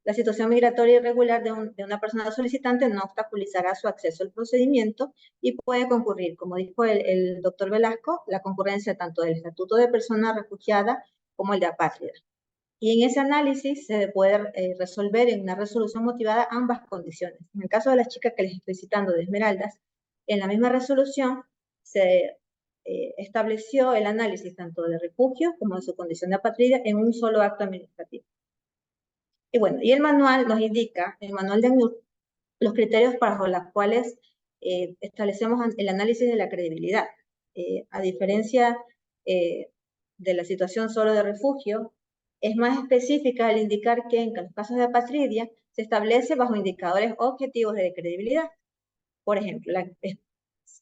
La situación migratoria irregular de una persona solicitante no obstaculizará su acceso al procedimiento y puede concurrir, como dijo el doctor Velasco, la concurrencia tanto del Estatuto de Persona Refugiada como el de apátrida. Y en ese análisis se puede resolver en una resolución motivada ambas condiciones. En el caso de las chicas que les estoy citando de Esmeraldas, en la misma resolución se estableció el análisis tanto de refugio como de su condición de apatrida en un solo acto administrativo. Y bueno, y el manual nos indica, el manual de ACNUR, los criterios bajo los cuales establecemos el análisis de la credibilidad. A diferencia de la situación solo de refugio, es más específica al indicar que en los casos de apatridia se establece bajo indicadores objetivos de credibilidad. Por ejemplo,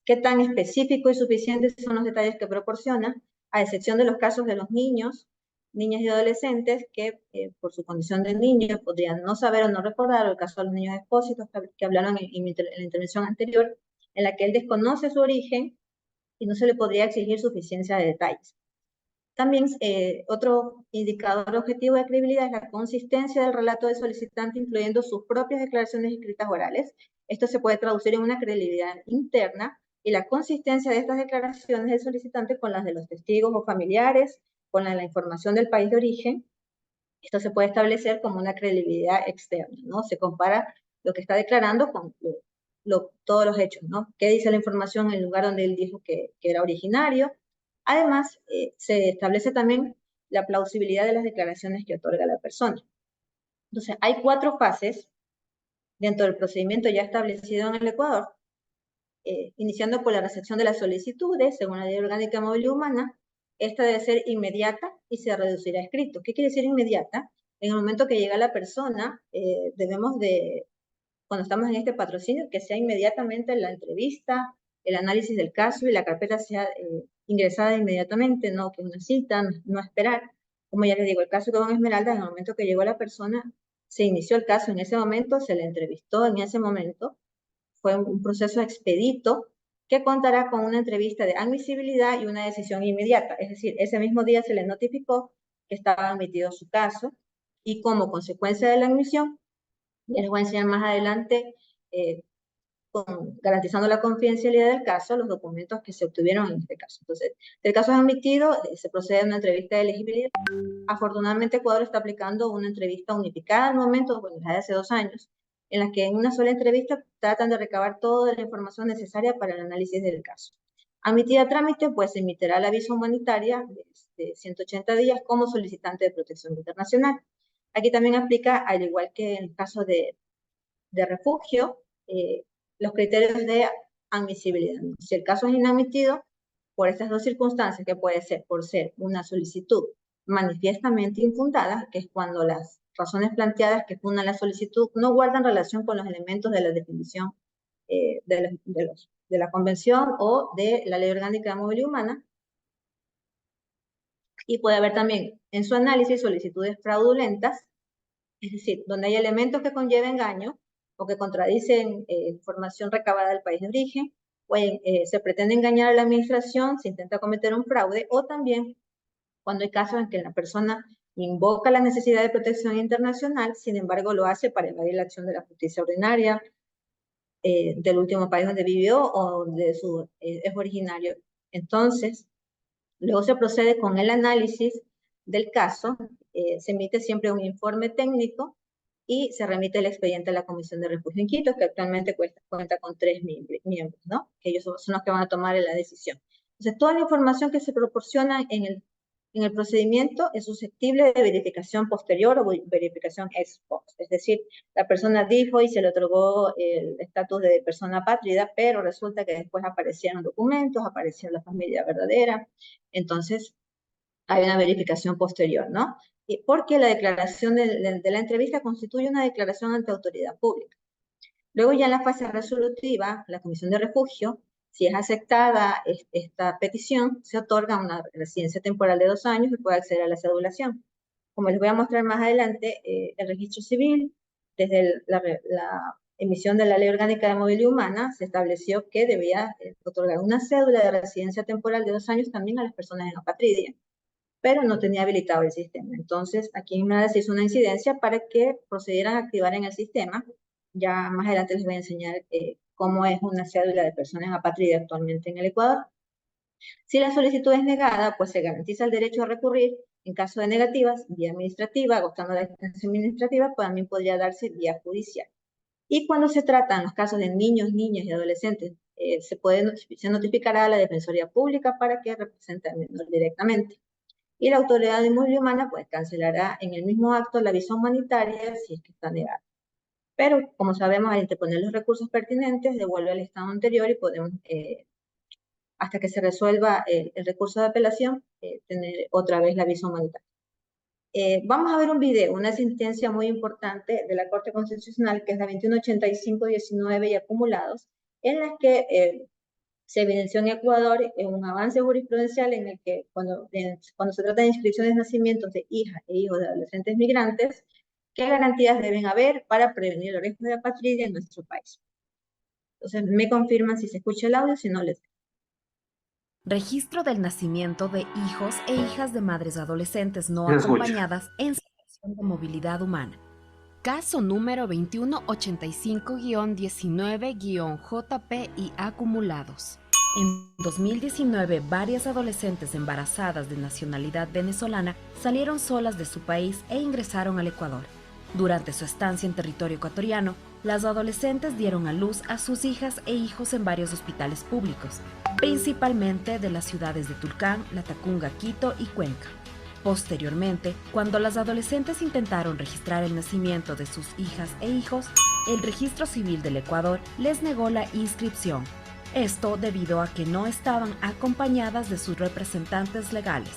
qué tan específico y suficientes son los detalles que proporciona, a excepción de los casos de los niños, niñas y adolescentes que por su condición de niños podrían no saber o no recordar, o el caso de los niños expósitos que hablaron en la intervención anterior, en la que él desconoce su origen y no se le podría exigir suficiencia de detalles. También otro indicador objetivo de credibilidad es la consistencia del relato del solicitante, incluyendo sus propias declaraciones escritas orales. Esto se puede traducir en una credibilidad interna y la consistencia de estas declaraciones del solicitante con las de los testigos o familiares, con la información del país de origen. Esto se puede establecer como una credibilidad externa, ¿no? Se compara lo que está declarando con todos los hechos, ¿no? ¿Qué dice la información en el lugar donde él dijo que era originario? Además, se establece también la plausibilidad de las declaraciones que otorga la persona. Entonces, hay 4 fases dentro del procedimiento ya establecido en el Ecuador, iniciando por la recepción de las solicitudes, según la Ley Orgánica de Movilidad Humana. Esta debe ser inmediata y se reducirá a escrito. ¿Qué quiere decir inmediata? En el momento que llega la persona, debemos de, cuando estamos en este patrocinio, que sea inmediatamente la entrevista, el análisis del caso y la carpeta sea ingresada inmediatamente, no que una cita, no esperar. Como ya les digo, el caso con Esmeralda, en el momento que llegó la persona, se inició el caso en ese momento, se le entrevistó en ese momento, fue un proceso expedito que contará con una entrevista de admisibilidad y una decisión inmediata. Es decir, ese mismo día se le notificó que estaba admitido su caso y como consecuencia de la admisión, les voy a enseñar más adelante garantizando la confidencialidad del caso, los documentos que se obtuvieron en este caso. Entonces, si el caso es admitido, se procede a una entrevista de elegibilidad. Afortunadamente, Ecuador está aplicando una entrevista unificada al momento, bueno, desde hace 2 años, en la que en una sola entrevista tratan de recabar toda la información necesaria para el análisis del caso. Admitida a trámite, pues se emitirá la visa humanitaria de 180 días como solicitante de protección internacional. Aquí también aplica, al igual que en el caso de refugio, los criterios de admisibilidad. Si el caso es inadmitido, por estas 2 circunstancias, que puede ser por ser una solicitud manifiestamente infundada, que es cuando las razones planteadas que fundan la solicitud no guardan relación con los elementos de la definición de la Convención o de la Ley Orgánica de Movilidad Humana, y puede haber también en su análisis solicitudes fraudulentas, es decir, donde hay elementos que conlleven engaño o que contradicen información recabada del país de origen, o se pretende engañar a la administración, se intenta cometer un fraude, o también cuando hay casos en que la persona invoca la necesidad de protección internacional, sin embargo lo hace para evadir la acción de la justicia ordinaria del último país donde vivió o de su es originario. Entonces, luego se procede con el análisis del caso, se emite siempre un informe técnico y se remite el expediente a la Comisión de Refugio en Quito, que actualmente cuenta con 3 miembros, ¿no? Que ellos son los que van a tomar la decisión. Entonces, toda la información que se proporciona en el procedimiento es susceptible de verificación posterior o verificación ex post. Es decir, la persona dijo y se le otorgó el estatus de persona apátrida, pero resulta que después aparecieron documentos, apareció la familia verdadera. Entonces, hay una verificación posterior, ¿no? Porque la declaración de la entrevista constituye una declaración ante autoridad pública. Luego ya en la fase resolutiva, la Comisión de Refugio, si es aceptada esta petición, se otorga una residencia temporal de 2 años y puede acceder a la cedulación. Como les voy a mostrar más adelante, el registro civil, desde la emisión de la Ley Orgánica de Movilidad Humana, se estableció que debía otorgar una cédula de residencia temporal de 2 años también a las personas en apatridia, pero no tenía habilitado el sistema. Entonces, aquí en Granada se hizo una incidencia para que procedieran a activar en el sistema. Ya más adelante les voy a enseñar cómo es una cédula de personas apátridas actualmente en el Ecuador. Si la solicitud es negada, pues se garantiza el derecho a recurrir. En caso de negativas, vía administrativa, agotando la instancia administrativa, pues también podría darse vía judicial. Y cuando se tratan los casos de niños, niñas y adolescentes, se notificará a la Defensoría Pública para que represente al menor directamente. Y la Autoridad de Movilidad Humana pues cancelará en el mismo acto la visa humanitaria si es que está negada. Pero, como sabemos, al interponer los recursos pertinentes, devuelve al estado anterior y podemos, hasta que se resuelva el recurso de apelación, tener otra vez la visa humanitaria. Vamos a ver un video, una sentencia muy importante de la Corte Constitucional, que es la 2185-19 y acumulados, en la que se evidenció en Ecuador un avance jurisprudencial en el que cuando se trata de inscripciones de nacimientos de hijas e hijos de adolescentes migrantes, ¿qué garantías deben haber para prevenir el riesgo de apatridia en nuestro país? Entonces, me confirman si se escucha el audio, si no les... Registro del nacimiento de hijos e hijas de madres adolescentes no Se escucha. acompañadas en situación de movilidad humana. Caso número 2185-19-JP y acumulados. En 2019, varias adolescentes embarazadas de nacionalidad venezolana salieron solas de su país e ingresaron al Ecuador. Durante su estancia en territorio ecuatoriano, las adolescentes dieron a luz a sus hijas e hijos en varios hospitales públicos, principalmente de las ciudades de Tulcán, Latacunga, Quito y Cuenca. Posteriormente, cuando las adolescentes intentaron registrar el nacimiento de sus hijas e hijos, el Registro Civil del Ecuador les negó la inscripción. Esto debido a que no estaban acompañadas de sus representantes legales,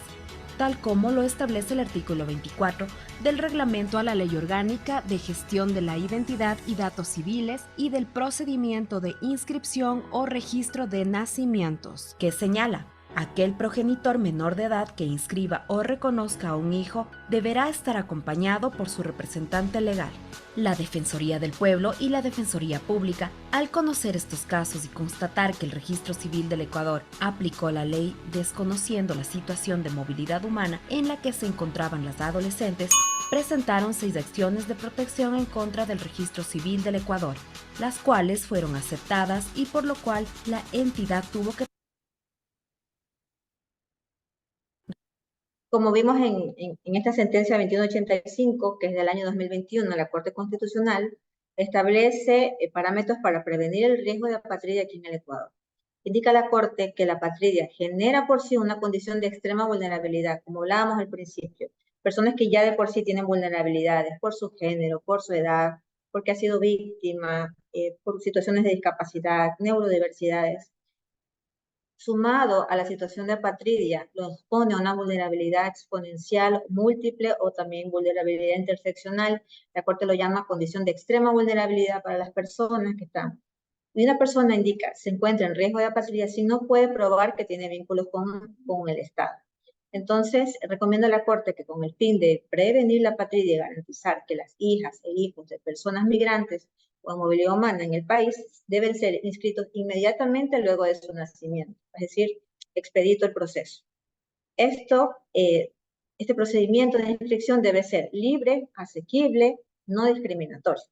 tal como lo establece el artículo 24 del Reglamento a la Ley Orgánica de Gestión de la Identidad y Datos Civiles y del Procedimiento de Inscripción o Registro de Nacimientos, que señala: aquel progenitor menor de edad que inscriba o reconozca a un hijo deberá estar acompañado por su representante legal. La Defensoría del Pueblo y la Defensoría Pública, al conocer estos casos y constatar que el Registro Civil del Ecuador aplicó la ley desconociendo la situación de movilidad humana en la que se encontraban las adolescentes, presentaron 6 acciones de protección en contra del Registro Civil del Ecuador, las cuales fueron aceptadas y por lo cual la entidad tuvo que... Como vimos en esta sentencia 2185, que es del año 2021, la Corte Constitucional establece parámetros para prevenir el riesgo de apatridia aquí en el Ecuador. Indica la Corte que la apatridia genera por sí una condición de extrema vulnerabilidad, como hablábamos al principio. Personas que ya de por sí tienen vulnerabilidades por su género, por su edad, porque ha sido víctima, por situaciones de discapacidad, neurodiversidades, sumado a la situación de apatridia, lo expone a una vulnerabilidad exponencial, múltiple o también vulnerabilidad interseccional. La Corte lo llama condición de extrema vulnerabilidad para las personas que están. Y una persona indica, se encuentra en riesgo de apatridia si no puede probar que tiene vínculos con el Estado. Entonces, recomiendo a la Corte que con el fin de prevenir la apatridia y garantizar que las hijas e hijos de personas migrantes o en movilidad humana en el país deben ser inscritos inmediatamente luego de su nacimiento, es decir, expedito el proceso. Este procedimiento de inscripción debe ser libre, asequible, no discriminatorio.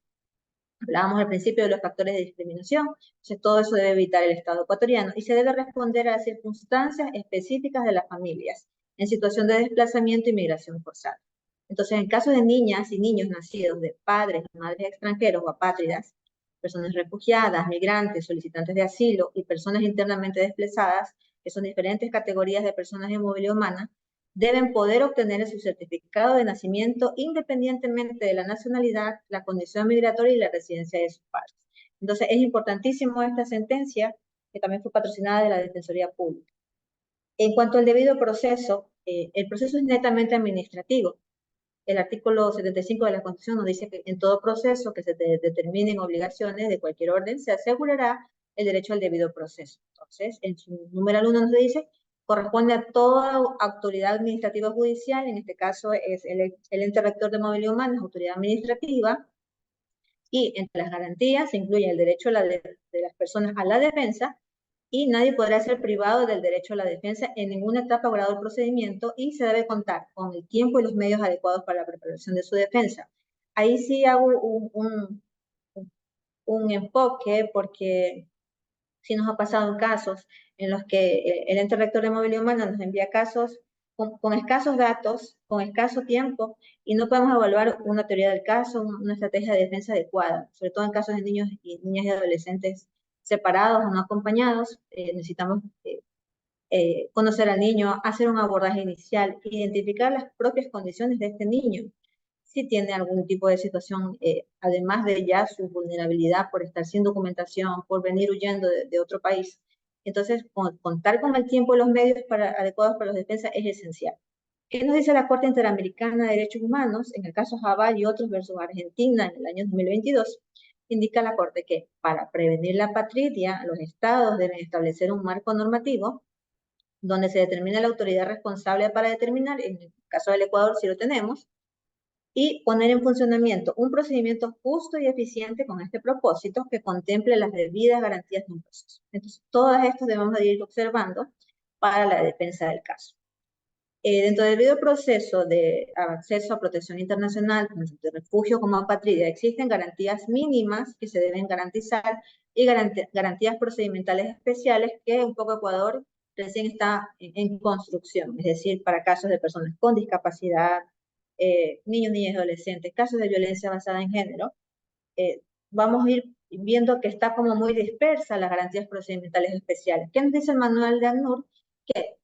Hablábamos al principio de los factores de discriminación, entonces todo eso debe evitar el Estado ecuatoriano y se debe responder a las circunstancias específicas de las familias en situación de desplazamiento y migración forzada. Entonces, en caso de niñas y niños nacidos de padres y madres extranjeros o apátridas, personas refugiadas, migrantes, solicitantes de asilo y personas internamente desplazadas, que son diferentes categorías de personas de movilidad humana, deben poder obtener su certificado de nacimiento independientemente de la nacionalidad, la condición migratoria y la residencia de sus padres. Entonces, es importantísimo esta sentencia, que también fue patrocinada de la Defensoría Pública. En cuanto al debido proceso, el proceso es netamente administrativo. El artículo 75 de la Constitución nos dice que en todo proceso que se determinen obligaciones de cualquier orden, se asegurará el derecho al debido proceso. Entonces, en su numeral 1 nos dice, corresponde a toda autoridad administrativa judicial, en este caso es el ente rector de movilidad humana, es autoridad administrativa, y entre las garantías se incluye el derecho de las personas a la defensa, y nadie podrá ser privado del derecho a la defensa en ninguna etapa o grado del procedimiento, y se debe contar con el tiempo y los medios adecuados para la preparación de su defensa. Ahí sí hago un enfoque, porque sí nos ha pasado en casos en los que el ente rector de movilidad humana nos envía casos con escasos datos, con escaso tiempo, y no podemos evaluar una teoría del caso, una estrategia de defensa adecuada, sobre todo en casos de niños y niñas y adolescentes separados o no acompañados. Necesitamos conocer al niño, hacer un abordaje inicial, identificar las propias condiciones de este niño, si tiene algún tipo de situación, además de ya su vulnerabilidad por estar sin documentación, por venir huyendo de otro país. Entonces, contar con el tiempo y los medios adecuados para la defensa es esencial. ¿Qué nos dice la Corte Interamericana de Derechos Humanos? En el caso Jabal y otros versus Argentina en el año 2022, indica la Corte que para prevenir la apatridia, los estados deben establecer un marco normativo donde se determina la autoridad responsable para determinar, en el caso del Ecuador sí lo tenemos, y poner en funcionamiento un procedimiento justo y eficiente con este propósito que contemple las debidas garantías de un proceso. Entonces, todas estas debemos de ir observando para la defensa del caso. Dentro del debido proceso de acceso a protección internacional, tanto de refugio como apatridia, existen garantías mínimas que se deben garantizar y garantías procedimentales especiales que un poco Ecuador recién está en construcción, es decir, para casos de personas con discapacidad, niños, niñas y adolescentes, casos de violencia basada en género. Vamos a ir viendo que está como muy dispersa las garantías procedimentales especiales. ¿Qué nos dice el manual de ACNUR? Que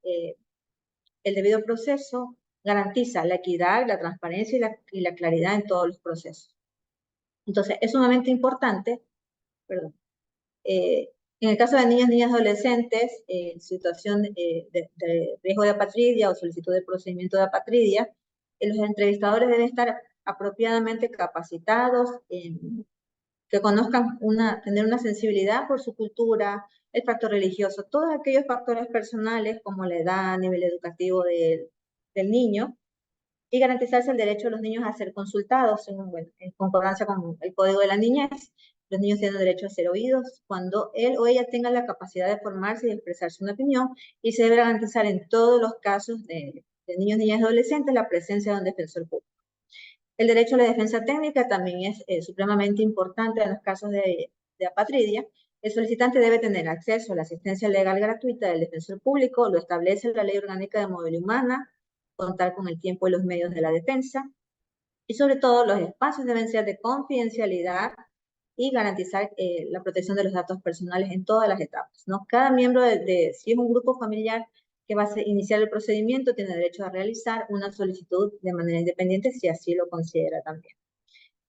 el debido proceso garantiza la equidad, la transparencia y la claridad en todos los procesos. Entonces, es sumamente importante, perdón, en el caso de niños, niñas y adolescentes, en situación de riesgo de apatridia o solicitud de procedimiento de apatridia, los entrevistadores deben estar apropiadamente capacitados, que conozcan, tener una sensibilidad por su cultura, el factor religioso, todos aquellos factores personales como la edad, nivel educativo del niño, y garantizarse el derecho de los niños a ser consultados en concordancia con el Código de la Niñez. Los niños tienen derecho a ser oídos cuando él o ella tenga la capacidad de formarse y expresarse una opinión, y se debe garantizar en todos los casos de niños, niñas y adolescentes la presencia de un defensor público. El derecho a la defensa técnica también es supremamente importante en los casos de apatridia. El solicitante debe tener acceso a la asistencia legal gratuita del defensor público, lo establece la Ley Orgánica de Movilidad Humana, contar con el tiempo y los medios de la defensa, y sobre todo los espacios deben ser de confidencialidad y garantizar la protección de los datos personales en todas las etapas, ¿no? Cada miembro si es un grupo familiar que va a iniciar el procedimiento, tiene derecho a realizar una solicitud de manera independiente si así lo considera también.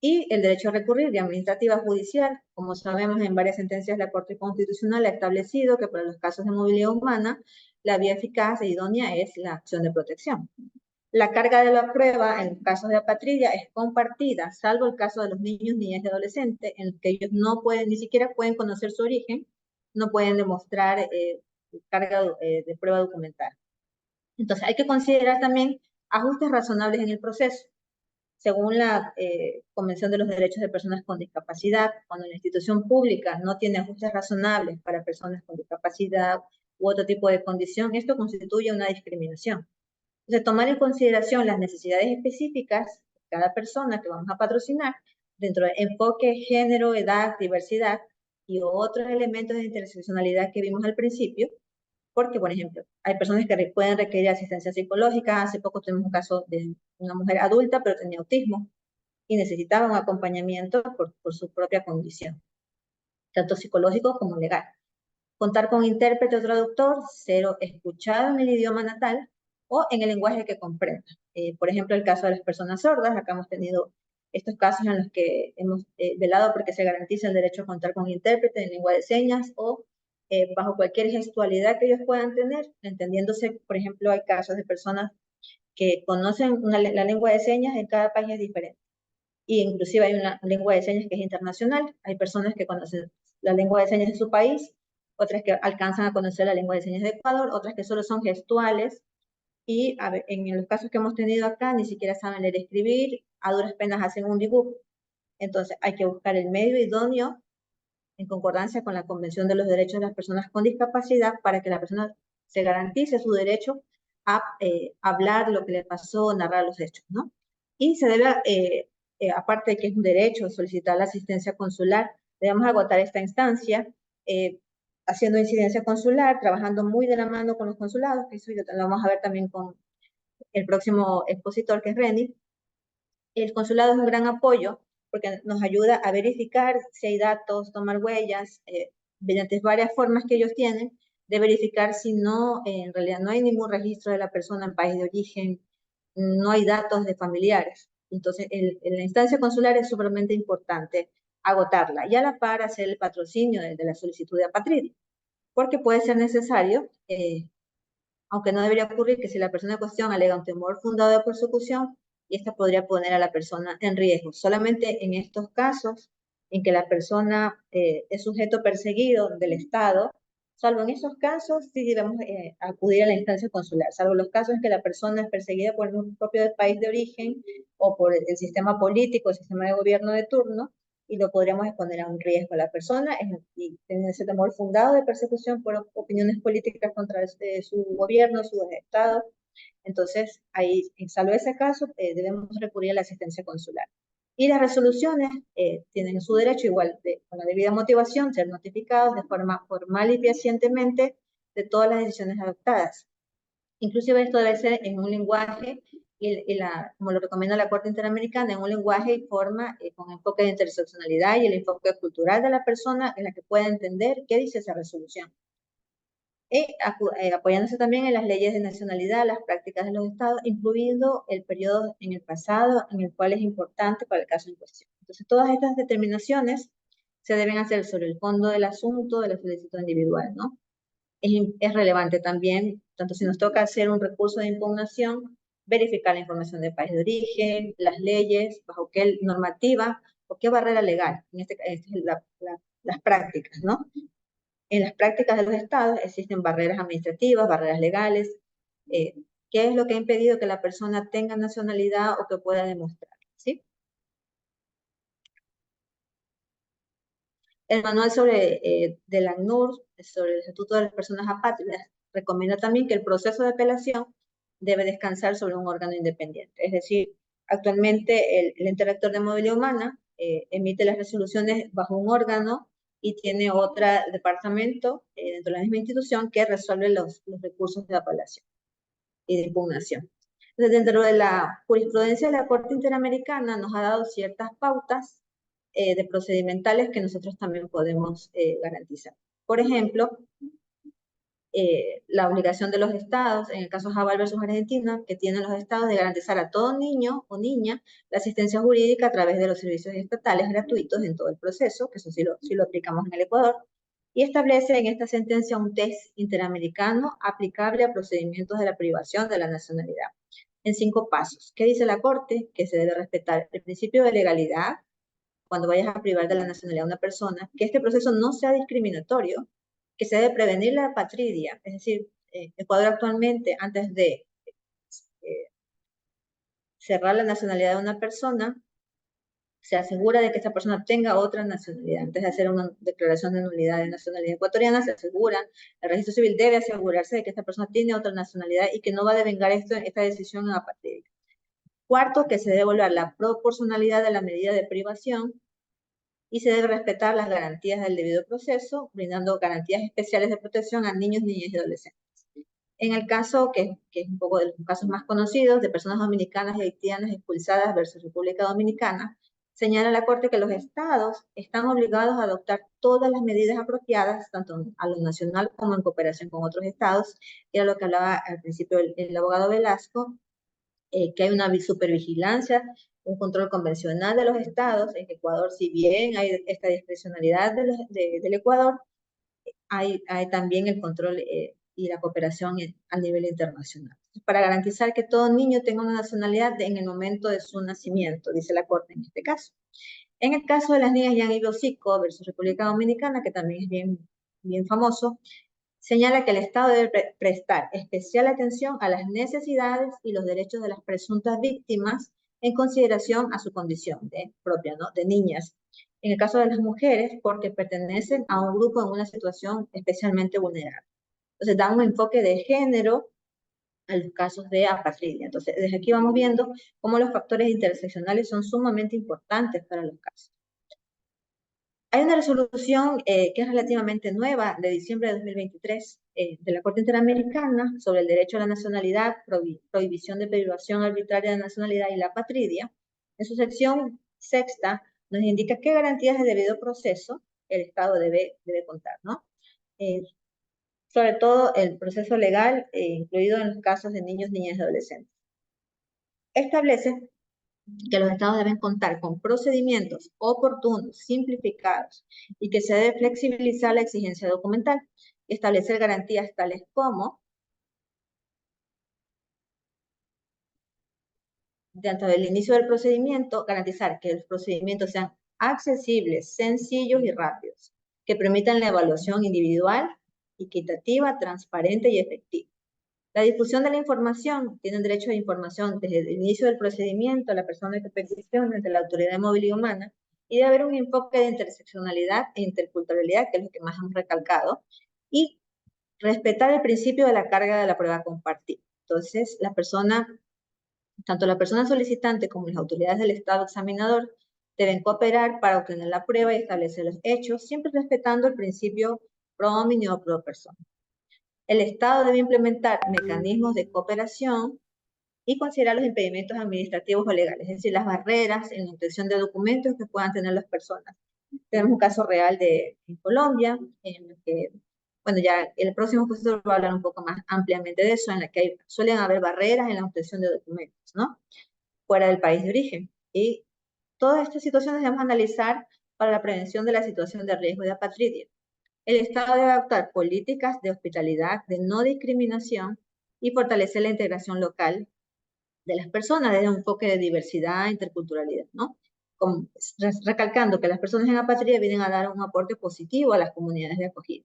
Y el derecho a recurrir de administrativa judicial, como sabemos en varias sentencias la Corte Constitucional ha establecido que para los casos de movilidad humana, la vía eficaz e idónea es la acción de protección. La carga de la prueba en casos de apatridia es compartida, salvo el caso de los niños, niñas y adolescentes, en los que ellos no pueden, ni siquiera pueden conocer su origen, no pueden demostrar carga de prueba documental. Entonces, hay que considerar también ajustes razonables en el proceso. Según la Convención de los Derechos de Personas con Discapacidad, cuando la institución pública no tiene ajustes razonables para personas con discapacidad u otro tipo de condición, esto constituye una discriminación. Entonces, tomar en consideración las necesidades específicas de cada persona que vamos a patrocinar dentro de enfoque, género, edad, diversidad y otros elementos de interseccionalidad que vimos al principio, porque, por ejemplo, hay personas que pueden requerir asistencia psicológica. Hace poco tuvimos un caso de una mujer adulta, pero tenía autismo y necesitaba un acompañamiento por su propia condición, tanto psicológico como legal. Contar con intérprete o traductor, ser escuchado en el idioma natal o en el lenguaje que comprenda. Por ejemplo, el caso de las personas sordas, acá hemos tenido estos casos en los que hemos velado porque se garantiza el derecho a contar con intérprete en lengua de señas o bajo cualquier gestualidad que ellos puedan tener, entendiéndose, por ejemplo, hay casos de personas que conocen la lengua de señas, en cada país es diferente. Y inclusive hay una lengua de señas que es internacional, hay personas que conocen la lengua de señas de su país, otras que alcanzan a conocer la lengua de señas de Ecuador, otras que solo son gestuales, y a ver, en los casos que hemos tenido acá, ni siquiera saben leer y escribir, a duras penas hacen un dibujo. Entonces hay que buscar el medio idóneo en concordancia con la Convención de los Derechos de las Personas con Discapacidad para que la persona se garantice su derecho a hablar lo que le pasó, narrar los hechos, ¿no? Y se debe, aparte de que es un derecho solicitar la asistencia consular, debemos agotar esta instancia haciendo incidencia consular, trabajando muy de la mano con los consulados, que eso lo vamos a ver también con el próximo expositor, que es Reni. El consulado es un gran apoyo porque nos ayuda a verificar si hay datos, tomar huellas, mediante varias formas que ellos tienen, de verificar si no, en realidad no hay ningún registro de la persona en país de origen, no hay datos de familiares. Entonces, la instancia consular es sumamente importante agotarla y a la par hacer el patrocinio de la solicitud de apatridia, porque puede ser necesario, aunque no debería ocurrir, que si la persona en cuestión alega un temor fundado de persecución, y esta podría poner a la persona en riesgo. Solamente en estos casos en que la persona es sujeto perseguido del Estado, salvo en esos casos, sí debemos acudir a la instancia consular, salvo los casos en que la persona es perseguida por un propio país de origen o por el sistema político, el sistema de gobierno de turno, y lo podríamos exponer a un riesgo a la persona y tener ese temor fundado de persecución por opiniones políticas contra su gobierno, su Estado. Entonces, ahí, salvo ese caso, debemos recurrir a la asistencia consular. Y las resoluciones tienen su derecho, igual con la debida motivación, ser notificados de forma formal y fehacientemente de todas las decisiones adoptadas. Inclusive esto debe ser en un lenguaje, como lo recomienda la Corte Interamericana, en un lenguaje y forma con enfoque de interseccionalidad y el enfoque cultural de la persona en la que pueda entender qué dice esa resolución. Apoyándose también en las leyes de nacionalidad, las prácticas de los estados, incluyendo el periodo en el pasado en el cual es importante para el caso en cuestión. Entonces, todas estas determinaciones se deben hacer sobre el fondo del asunto de la solicitud individual, ¿no? Es relevante también, tanto si nos toca hacer un recurso de impugnación, verificar la información del país de origen, las leyes, bajo qué normativa o qué barrera legal, en este caso las prácticas, ¿no? En las prácticas de los estados existen barreras administrativas, barreras legales. ¿Qué es lo que ha impedido que la persona tenga nacionalidad o que pueda demostrar? ¿Sí? El manual del ACNUR, sobre el Estatuto de las Personas Apátridas, recomienda también que el proceso de apelación debe descansar sobre un órgano independiente. Es decir, Actualmente el ente rector de movilidad humana emite las resoluciones bajo un órgano y tiene otro departamento dentro de la misma institución que resuelve los recursos de apelación y de impugnación. Entonces, dentro de la jurisprudencia de la Corte Interamericana nos ha dado ciertas pautas de procedimentales que nosotros también podemos garantizar. Por ejemplo, la obligación de los estados, en el caso Jabal versus Argentina, que tienen los estados de garantizar a todo niño o niña la asistencia jurídica a través de los servicios estatales gratuitos en todo el proceso, que eso sí lo aplicamos en el Ecuador, y establece en esta sentencia un test interamericano aplicable a procedimientos de la privación de la nacionalidad, en 5 pasos. ¿Qué dice la Corte? Que se debe respetar el principio de legalidad cuando vayas a privar de la nacionalidad a una persona, que este proceso no sea discriminatorio, que se debe prevenir la apatridia, es decir, Ecuador actualmente, antes de cerrar la nacionalidad de una persona, se asegura de que esta persona tenga otra nacionalidad. Antes de hacer una declaración de nulidad de nacionalidad ecuatoriana, se asegura, el registro civil debe asegurarse de que esta persona tiene otra nacionalidad y que no va a devengar esta decisión en apatridia. Cuarto, que se debe evaluar la proporcionalidad de la medida de privación y se debe respetar las garantías del debido proceso, brindando garantías especiales de protección a niños, niñas y adolescentes. En el caso, que es un poco de los casos más conocidos, de personas dominicanas y haitianas expulsadas versus República Dominicana, señala la Corte que los estados están obligados a adoptar todas las medidas apropiadas, tanto a lo nacional como en cooperación con otros estados, que era lo que hablaba al principio el abogado Velasco, que hay una supervigilancia, un control convencional de los estados. En Ecuador, si bien hay esta discrecionalidad del Ecuador, hay también el control y la cooperación a nivel internacional. Para garantizar que todo niño tenga una nacionalidad en el momento de su nacimiento, dice la Corte en este caso. En el caso de las niñas Yan y Bosico versus República Dominicana, que también es bien famoso, señala que el Estado debe prestar especial atención a las necesidades y los derechos de las presuntas víctimas en consideración a su condición propia, ¿no?, de niñas. En el caso de las mujeres, porque pertenecen a un grupo en una situación especialmente vulnerable. Entonces, da un enfoque de género a los casos de apatridia. Entonces, desde aquí vamos viendo cómo los factores interseccionales son sumamente importantes para los casos. Hay una resolución que es relativamente nueva, de diciembre de 2023, de la Corte Interamericana sobre el derecho a la nacionalidad, prohibición de privación arbitraria de nacionalidad y la apatridia. En su sección sexta nos indica qué garantías de debido proceso el Estado debe contar, ¿no? Sobre todo el proceso legal, incluido en los casos de niños, niñas y adolescentes. Establece que los estados deben contar con procedimientos oportunos, simplificados, y que se debe flexibilizar la exigencia documental, establecer garantías tales como, dentro del inicio del procedimiento, garantizar que los procedimientos sean accesibles, sencillos y rápidos, que permitan la evaluación individual, equitativa, transparente y efectiva. La difusión de la información, tienen derecho a información desde el inicio del procedimiento, la persona que peticiona ante la Autoridad de Movilidad Humana, y debe haber un enfoque de interseccionalidad e interculturalidad, que es lo que más hemos recalcado, y respetar el principio de la carga de la prueba compartida. Entonces, tanto la persona solicitante como las autoridades del Estado examinador deben cooperar para obtener la prueba y establecer los hechos, siempre respetando el principio pro homine o pro persona. El Estado debe implementar mecanismos de cooperación y considerar los impedimentos administrativos o legales, es decir, las barreras en la obtención de documentos que puedan tener las personas. Tenemos un caso real en Colombia, en el que, bueno, ya el próximo profesor va a hablar un poco más ampliamente de eso, en la que suelen haber barreras en la obtención de documentos, ¿no?, fuera del país de origen. Y todas estas situaciones debemos analizar para la prevención de la situación de riesgo de apatridia. El Estado debe adoptar políticas de hospitalidad, de no discriminación y fortalecer la integración local de las personas desde un enfoque de diversidad e interculturalidad, ¿no? Recalcando que las personas en apatridia vienen a dar un aporte positivo a las comunidades de acogida.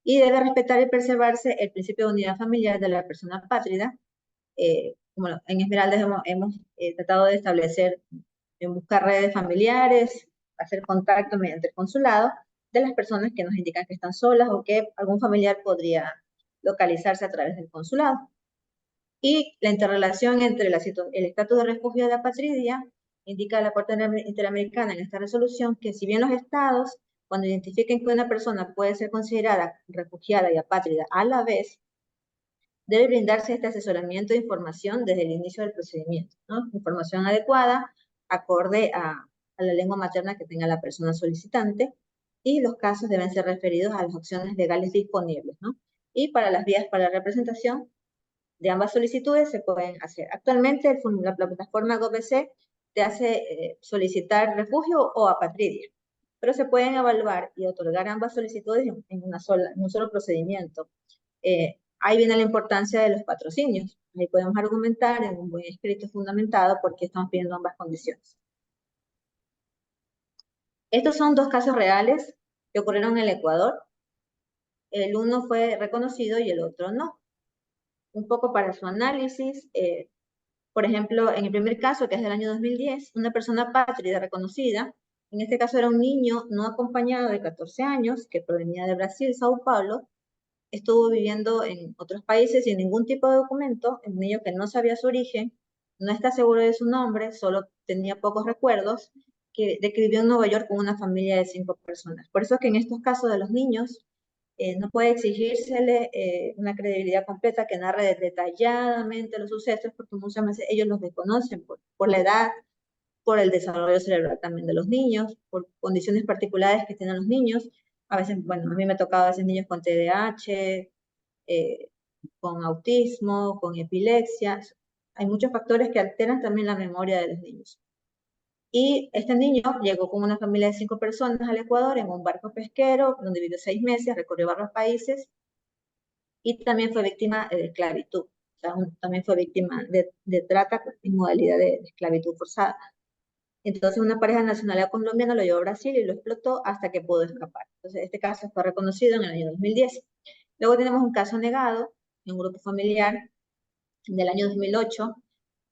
Y debe respetar y preservarse el principio de unidad familiar de la persona apátrida. Como en Esmeraldas hemos tratado de establecer, en buscar redes familiares, hacer contacto mediante el consulado, de las personas que nos indican que están solas o que algún familiar podría localizarse a través del consulado. Y la interrelación entre el estatus de refugio y la apatridia indica la Corte Interamericana en esta resolución que si bien los estados, cuando identifiquen que una persona puede ser considerada refugiada y apátrida a la vez, debe brindarse este asesoramiento de información desde el inicio del procedimiento, ¿no? Información adecuada, acorde a la lengua materna que tenga la persona solicitante, y los casos deben ser referidos a las opciones legales disponibles, ¿no? Y para las vías para la representación de ambas solicitudes se pueden hacer. Actualmente la plataforma GovBC te hace solicitar refugio o apatridia, pero se pueden evaluar y otorgar ambas solicitudes en un solo procedimiento. Ahí viene la importancia de los patrocinios. Ahí podemos argumentar en un buen escrito fundamentado por qué estamos pidiendo ambas condiciones. Estos son dos casos reales que ocurrieron en el Ecuador. El uno fue reconocido y el otro no. Un poco para su análisis, por ejemplo, en el primer caso, que es del año 2010, una persona apátrida reconocida, en este caso era un niño no acompañado de 14 años, que provenía de Brasil, Sao Paulo, estuvo viviendo en otros países sin ningún tipo de documento, un niño que no sabía su origen, no está seguro de su nombre, solo tenía pocos recuerdos, que vivió en Nueva York con una familia de 5 personas. Por eso es que en estos casos de los niños, no puede exigírsele una credibilidad completa que narre detalladamente los sucesos, porque muchas veces ellos los desconocen por la edad, por el desarrollo cerebral también de los niños, por condiciones particulares que tienen los niños. A veces, bueno, a mí me ha tocado a veces niños con TDAH, con autismo, con epilepsia. Hay muchos factores que alteran también la memoria de los niños. Y este niño llegó con una familia de 5 personas al Ecuador en un barco pesquero, donde vivió 6 meses, recorrió varios países, y también fue víctima de esclavitud. O sea, también fue víctima de trata en modalidad de esclavitud forzada. Entonces una pareja nacional colombiana lo llevó a Brasil y lo explotó hasta que pudo escapar. Entonces este caso fue reconocido en el año 2010. Luego tenemos un caso negado en un grupo familiar del año 2008.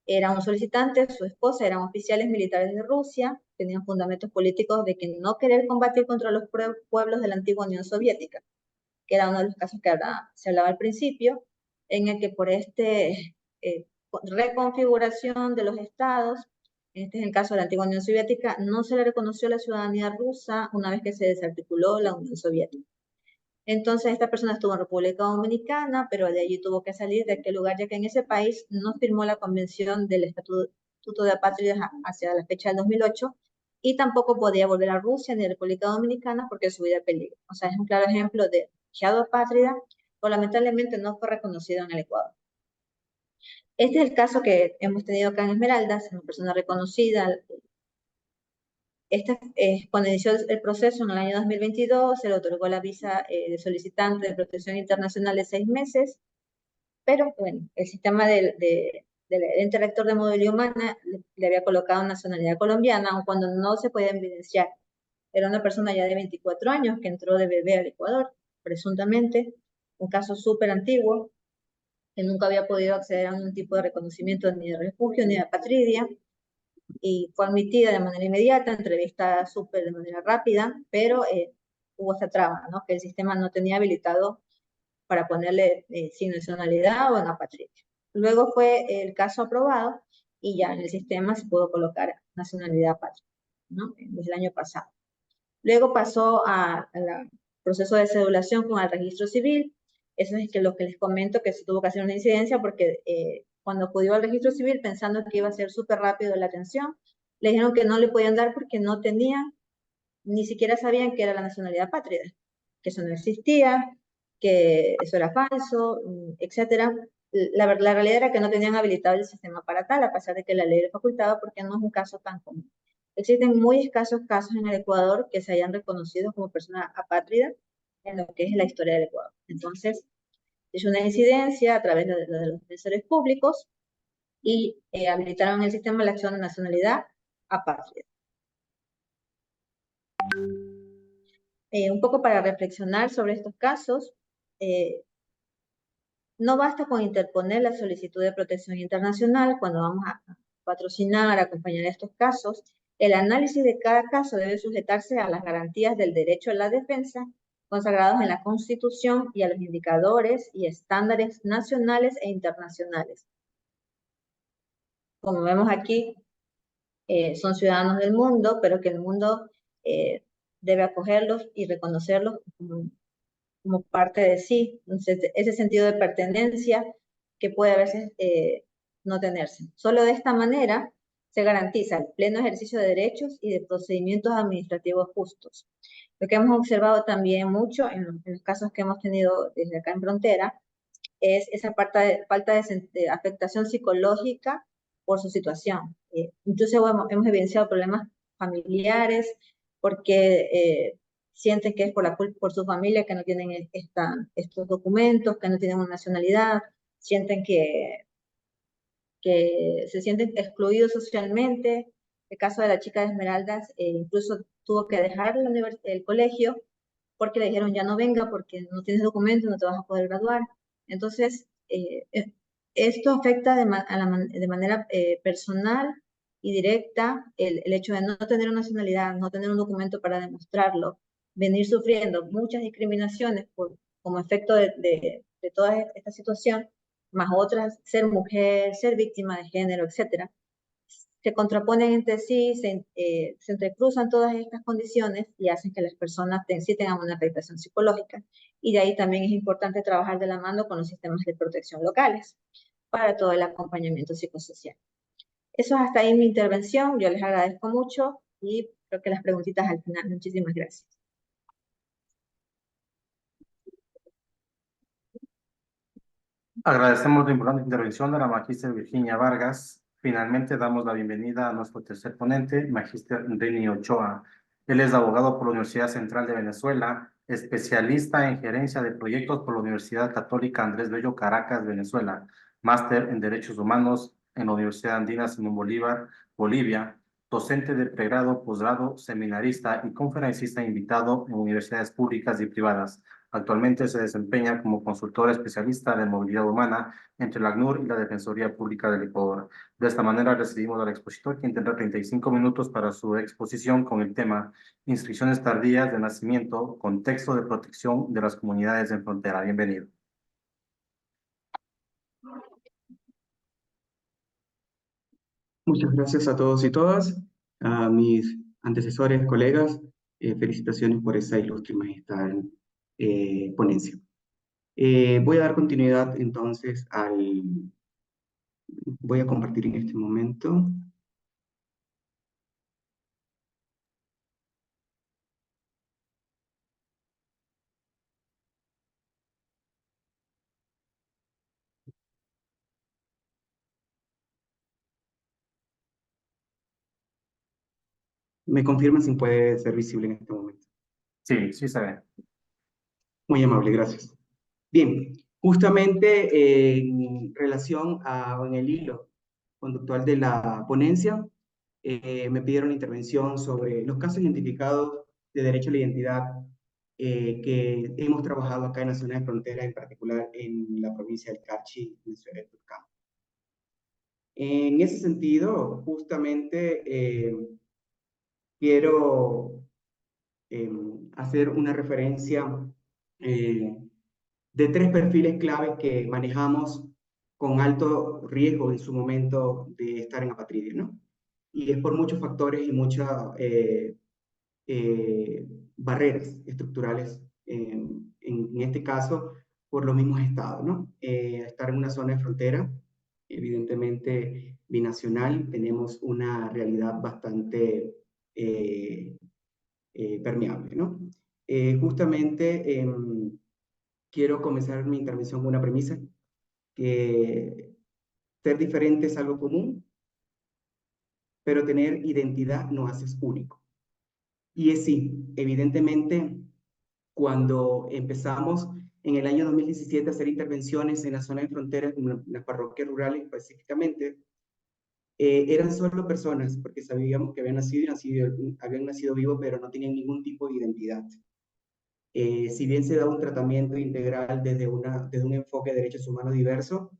Era un solicitante, su esposa, eran oficiales militares de Rusia, tenían fundamentos políticos de que no querer combatir contra los pueblos de la antigua Unión Soviética, que era uno de los casos que se hablaba al principio, en el que por reconfiguración de los estados, este es el caso de la antigua Unión Soviética, no se le reconoció la ciudadanía rusa una vez que se desarticuló la Unión Soviética. Entonces esta persona estuvo en República Dominicana, pero de allí tuvo que salir de aquel lugar, ya que en ese país no firmó la convención del Estatuto de Apátridas hacia la fecha del 2008, y tampoco podía volver a Rusia ni a República Dominicana porque su vida peligro. O sea, es un claro ejemplo de refugiado apátrida, pero lamentablemente no fue reconocido en el Ecuador. Este es el caso que hemos tenido acá en Esmeraldas, una persona reconocida. Cuando inició el proceso en el año 2022, se le otorgó la visa de solicitante de protección internacional de 6 meses, pero bueno, el sistema del ente rector de movilidad humana le había colocado nacionalidad colombiana, aun cuando no se podía evidenciar. Era una persona ya de 24 años que entró de bebé al Ecuador, presuntamente, un caso súper antiguo, que nunca había podido acceder a ningún tipo de reconocimiento ni de refugio ni de apatridia, y fue admitida de manera inmediata, entrevistada súper de manera rápida, pero hubo esta traba, ¿no? Que el sistema no tenía habilitado para ponerle sin nacionalidad o en apatridia. Luego fue el caso aprobado y ya en el sistema se pudo colocar nacionalidad apátrida, ¿no? Desde el año pasado. Luego pasó al proceso de cedulación con el registro civil. Eso es lo que les comento, que se tuvo que hacer una incidencia porque cuando acudió al registro civil pensando que iba a ser súper rápido la atención, le dijeron que no le podían dar porque no tenían, ni siquiera sabían que era la nacionalidad apátrida, que eso no existía, que eso era falso, etcétera. La realidad era que no tenían habilitado el sistema para tal, a pesar de que la ley le facultaba, porque no es un caso tan común. Existen muy escasos casos en el Ecuador que se hayan reconocido como personas apátridas en lo que es la historia del Ecuador. Entonces, es una incidencia a través de los defensores públicos y habilitaron el sistema la acción de nacionalidad apátrida. Un poco para reflexionar sobre estos casos, no basta con interponer la solicitud de protección internacional cuando vamos a patrocinar, acompañar estos casos. El análisis de cada caso debe sujetarse a las garantías del derecho a la defensa consagrados en la Constitución y a los indicadores y estándares nacionales e internacionales, como vemos aquí, son ciudadanos del mundo, pero que el mundo debe acogerlos y reconocerlos como parte de sí. Entonces, ese sentido de pertenencia que puede a veces no tenerse. Solo de esta manera se garantiza el pleno ejercicio de derechos y de procedimientos administrativos justos. Lo que hemos observado también mucho en los casos que hemos tenido desde acá en frontera es esa falta de afectación psicológica por su situación. Incluso hemos evidenciado problemas familiares porque sienten que es por su familia que no tienen estos documentos, que no tienen una nacionalidad, sienten que se sienten excluidos socialmente. El caso de la chica de Esmeraldas, incluso tuvo que dejar el colegio porque le dijeron ya no venga porque no tienes documentos, no te vas a poder graduar. Entonces, esto afecta de manera personal y directa el hecho de no tener una nacionalidad, no tener un documento para demostrarlo, venir sufriendo muchas discriminaciones como efecto de toda esta situación, más otras, ser mujer, ser víctima de género, etcétera, se contraponen entre sí, se entrecruzan todas estas condiciones y hacen que las personas sí tengan una afectación psicológica. Y de ahí también es importante trabajar de la mano con los sistemas de protección locales para todo el acompañamiento psicosocial. Eso es hasta ahí mi intervención. Yo les agradezco mucho y creo que las preguntitas al final. Muchísimas gracias. Agradecemos la importante intervención de la magíster Virginia Vargas. Finalmente damos la bienvenida a nuestro tercer ponente, magíster Reni Ochoa. Él es abogado por la Universidad Central de Venezuela, especialista en gerencia de proyectos por la Universidad Católica Andrés Bello Caracas, Venezuela, máster en Derechos Humanos en la Universidad Andina Simón Bolívar, Bolivia, docente de pregrado, posgrado, seminarista y conferencista invitado en universidades públicas y privadas. Actualmente se desempeña como consultor especialista de movilidad humana entre la ACNUR y la Defensoría Pública del Ecuador. De esta manera recibimos al expositor, quien tendrá 35 minutos para su exposición con el tema Inscripciones tardías de nacimiento, contexto de protección de las comunidades en frontera. Bienvenido. Muchas gracias a todos y todas, a mis antecesores, colegas, felicitaciones por esa ilustre y magistral ponencia. Voy a dar continuidad entonces voy a compartir en este momento. ¿Me confirman si puede ser visible en este momento? Sí, sí se ve. Muy amable, gracias. Bien, justamente en relación en el hilo conductual de la ponencia, me pidieron intervención sobre los casos identificados de derecho a la identidad que hemos trabajado acá en la zona de frontera, en particular en la provincia del Carchi, en la ciudad de Tulcán. En ese sentido, justamente quiero hacer una referencia de tres perfiles claves que manejamos con alto riesgo en su momento de estar en apatridia, ¿no? Y es por muchos factores y muchas barreras estructurales, en este caso, por los mismos estados, ¿no? Estar en una zona de frontera, evidentemente binacional, tenemos una realidad bastante permeable, ¿no? Justamente quiero comenzar mi intervención con una premisa, que ser diferente es algo común, pero tener identidad nos hace único. Y es sí, evidentemente, cuando empezamos en el año 2017 a hacer intervenciones en la zona de frontera, en las parroquias rurales específicamente, eran solo personas, porque sabíamos que habían nacido vivos, pero no tenían ningún tipo de identidad. Si bien se da un tratamiento integral desde un enfoque de derechos humanos diverso,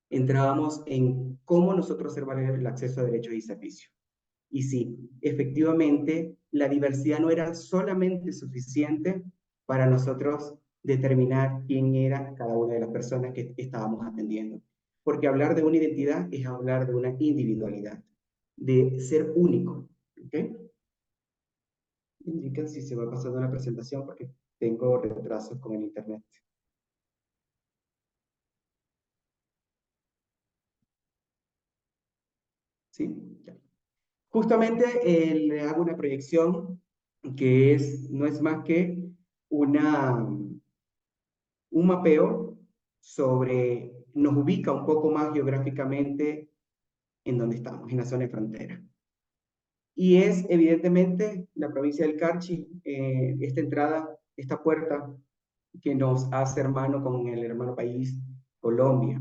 entrábamos en cómo nosotros hacer valer el acceso a derechos y servicios. Y sí, efectivamente, la diversidad no era solamente suficiente para nosotros determinar quién era cada una de las personas que estábamos atendiendo. porque hablar de una identidad es hablar de una individualidad, de ser único. ¿Ok? Indican si se va pasando la presentación porque tengo retrasos con el internet. ¿Sí? Ya. Justamente le hago una proyección que no es más que un mapeo nos ubica un poco más geográficamente en donde estamos, en la zona de frontera. Y es evidentemente la provincia del Carchi, esta entrada, esta puerta que nos hace hermano con el hermano país Colombia,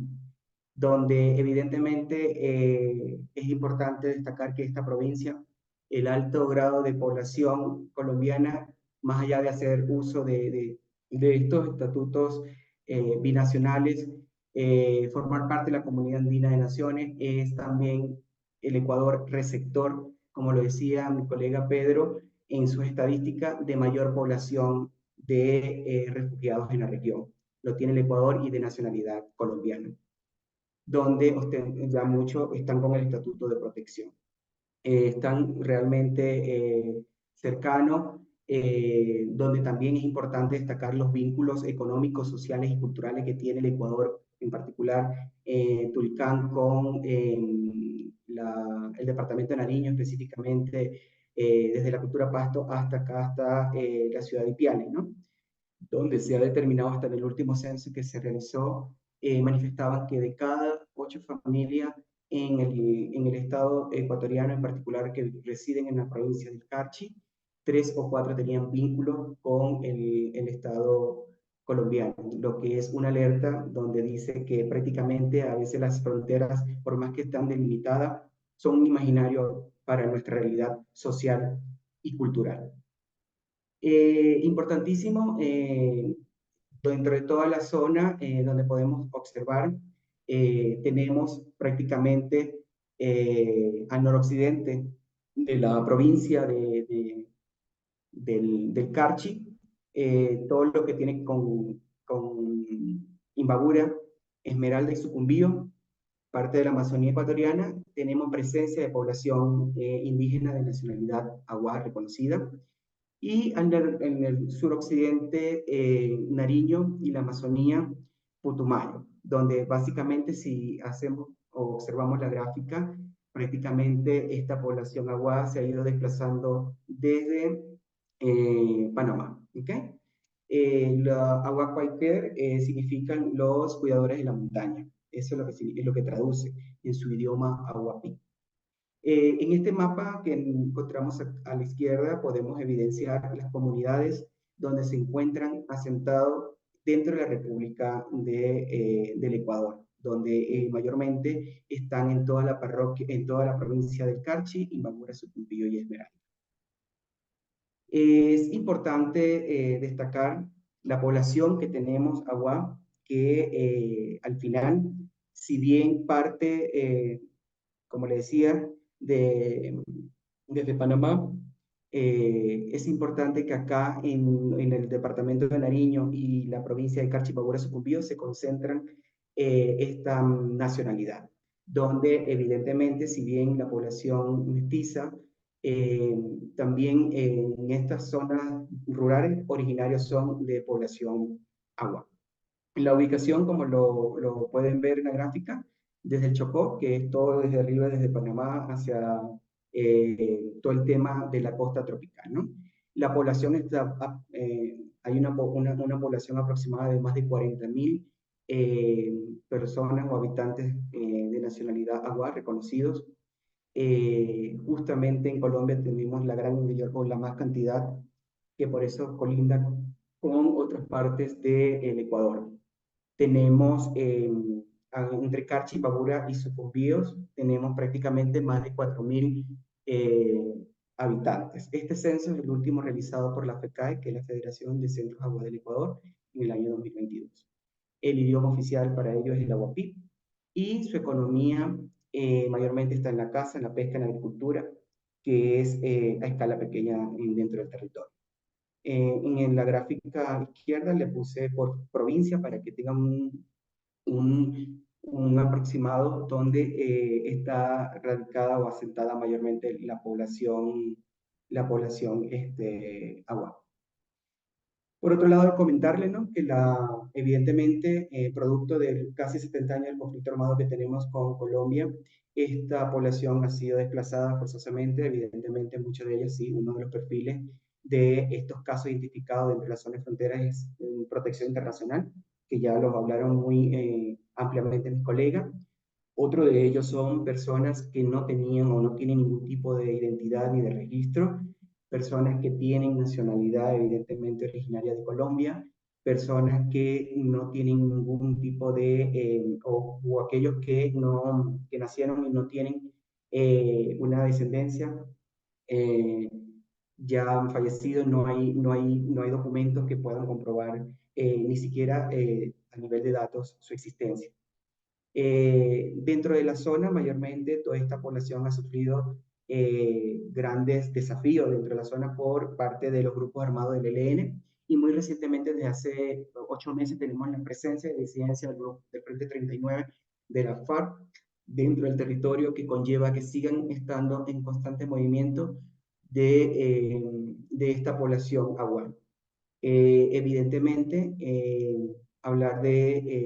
donde evidentemente es importante destacar que esta provincia, el alto grado de población colombiana, más allá de hacer uso de estos estatutos binacionales, formar parte de la Comunidad Andina de Naciones, es también el Ecuador receptor, como lo decía mi colega Pedro, en su estadística de mayor población de refugiados en la región. Lo tiene el Ecuador y de nacionalidad colombiana, donde ya muchos están con el estatuto de protección. Están realmente cercanos, donde también es importante destacar los vínculos económicos, sociales y culturales que tiene el Ecuador, en particular Tulcán con el departamento de Nariño, específicamente desde la cultura Pasto hasta acá, hasta la ciudad de Ipiales, ¿no? Donde se ha determinado hasta en el último censo que se realizó, manifestaban que de cada 8 familias en el estado ecuatoriano, en particular que residen en la provincia del Carchi, 3 o 4 tenían vínculos con el estado colombiano, lo que es una alerta donde dice que prácticamente a veces las fronteras, por más que están delimitadas, son un imaginario para nuestra realidad social y cultural. Importantísimo, dentro de toda la zona donde podemos observar, tenemos prácticamente al noroccidente de la provincia del Carchi, todo lo que tiene con Imbabura, Esmeralda y Sucumbío, parte de la Amazonía ecuatoriana. Tenemos presencia de población indígena de nacionalidad aguá reconocida, y en el suroccidente Nariño y la Amazonía Putumayo, donde básicamente si hacemos o observamos la gráfica, prácticamente esta población aguada se ha ido desplazando desde Panamá. ¿Okay? La Aguacuayper significan los cuidadores de la montaña. Eso es lo que traduce en su idioma aguapí. En este mapa que encontramos a la izquierda podemos evidenciar las comunidades donde se encuentran asentados dentro de la República del Ecuador, donde mayormente están en toda la parroquia, en toda la provincia del Carchi, Imbabura, Sucumbío y Esmeralda. Es importante destacar la población que tenemos aguá, que al final, si bien parte, como le decía, desde Panamá, es importante que acá en el departamento de Nariño y la provincia de Carchi, Imbabura, Sucumbío se concentran esta nacionalidad, donde evidentemente, si bien la población mestiza, también en estas zonas rurales originarios son de población agua. La ubicación, como lo pueden ver en la gráfica, desde el Chocó, que es todo desde arriba, desde Panamá hacia todo el tema de la costa tropical, ¿no? La población está, hay una población aproximada de más de 40.000 personas o habitantes de nacionalidad aguá reconocidos. Justamente en Colombia tenemos la gran mayor o la más cantidad, que por eso colinda con otras partes del Ecuador. Tenemos entre Carchi, Imbabura y Sucumbíos, tenemos prácticamente más de 4.000 habitantes. Este censo es el último realizado por la FECAE, que es la Federación de Centros Agua del Ecuador, en el año 2022. El idioma oficial para ellos es el aguapí, y su economía mayormente está en la caza, en la pesca, en la agricultura, que es a escala pequeña dentro del territorio. En la gráfica izquierda le puse por provincia para que tengan un aproximado donde está radicada o asentada mayormente la población agua. Por otro lado, comentarle, ¿no?, que evidentemente, producto de casi 70 años del conflicto armado que tenemos con Colombia, esta población ha sido desplazada forzosamente. Evidentemente, muchos de ellos, sí, uno de los perfiles de estos casos identificados dentro de las zonas fronteras es protección internacional, que ya los hablaron muy ampliamente mis colegas. Otro de ellos son personas que no tenían o no tienen ningún tipo de identidad ni de registro, personas que tienen nacionalidad evidentemente originaria de Colombia, personas que no tienen ningún tipo o aquellos que nacieron y no tienen una descendencia, ya han fallecido. No hay documentos que puedan comprobar ni siquiera a nivel de datos su existencia. Dentro de la zona, mayormente, toda esta población ha sufrido grandes desafíos dentro de la zona por parte de los grupos armados del ELN, y muy recientemente, desde hace 8 meses, tenemos la presencia de disidencia del Frente 39 de la FARC dentro del territorio, que conlleva que sigan estando en constante movimiento de esta población aguana. Evidentemente, hablar de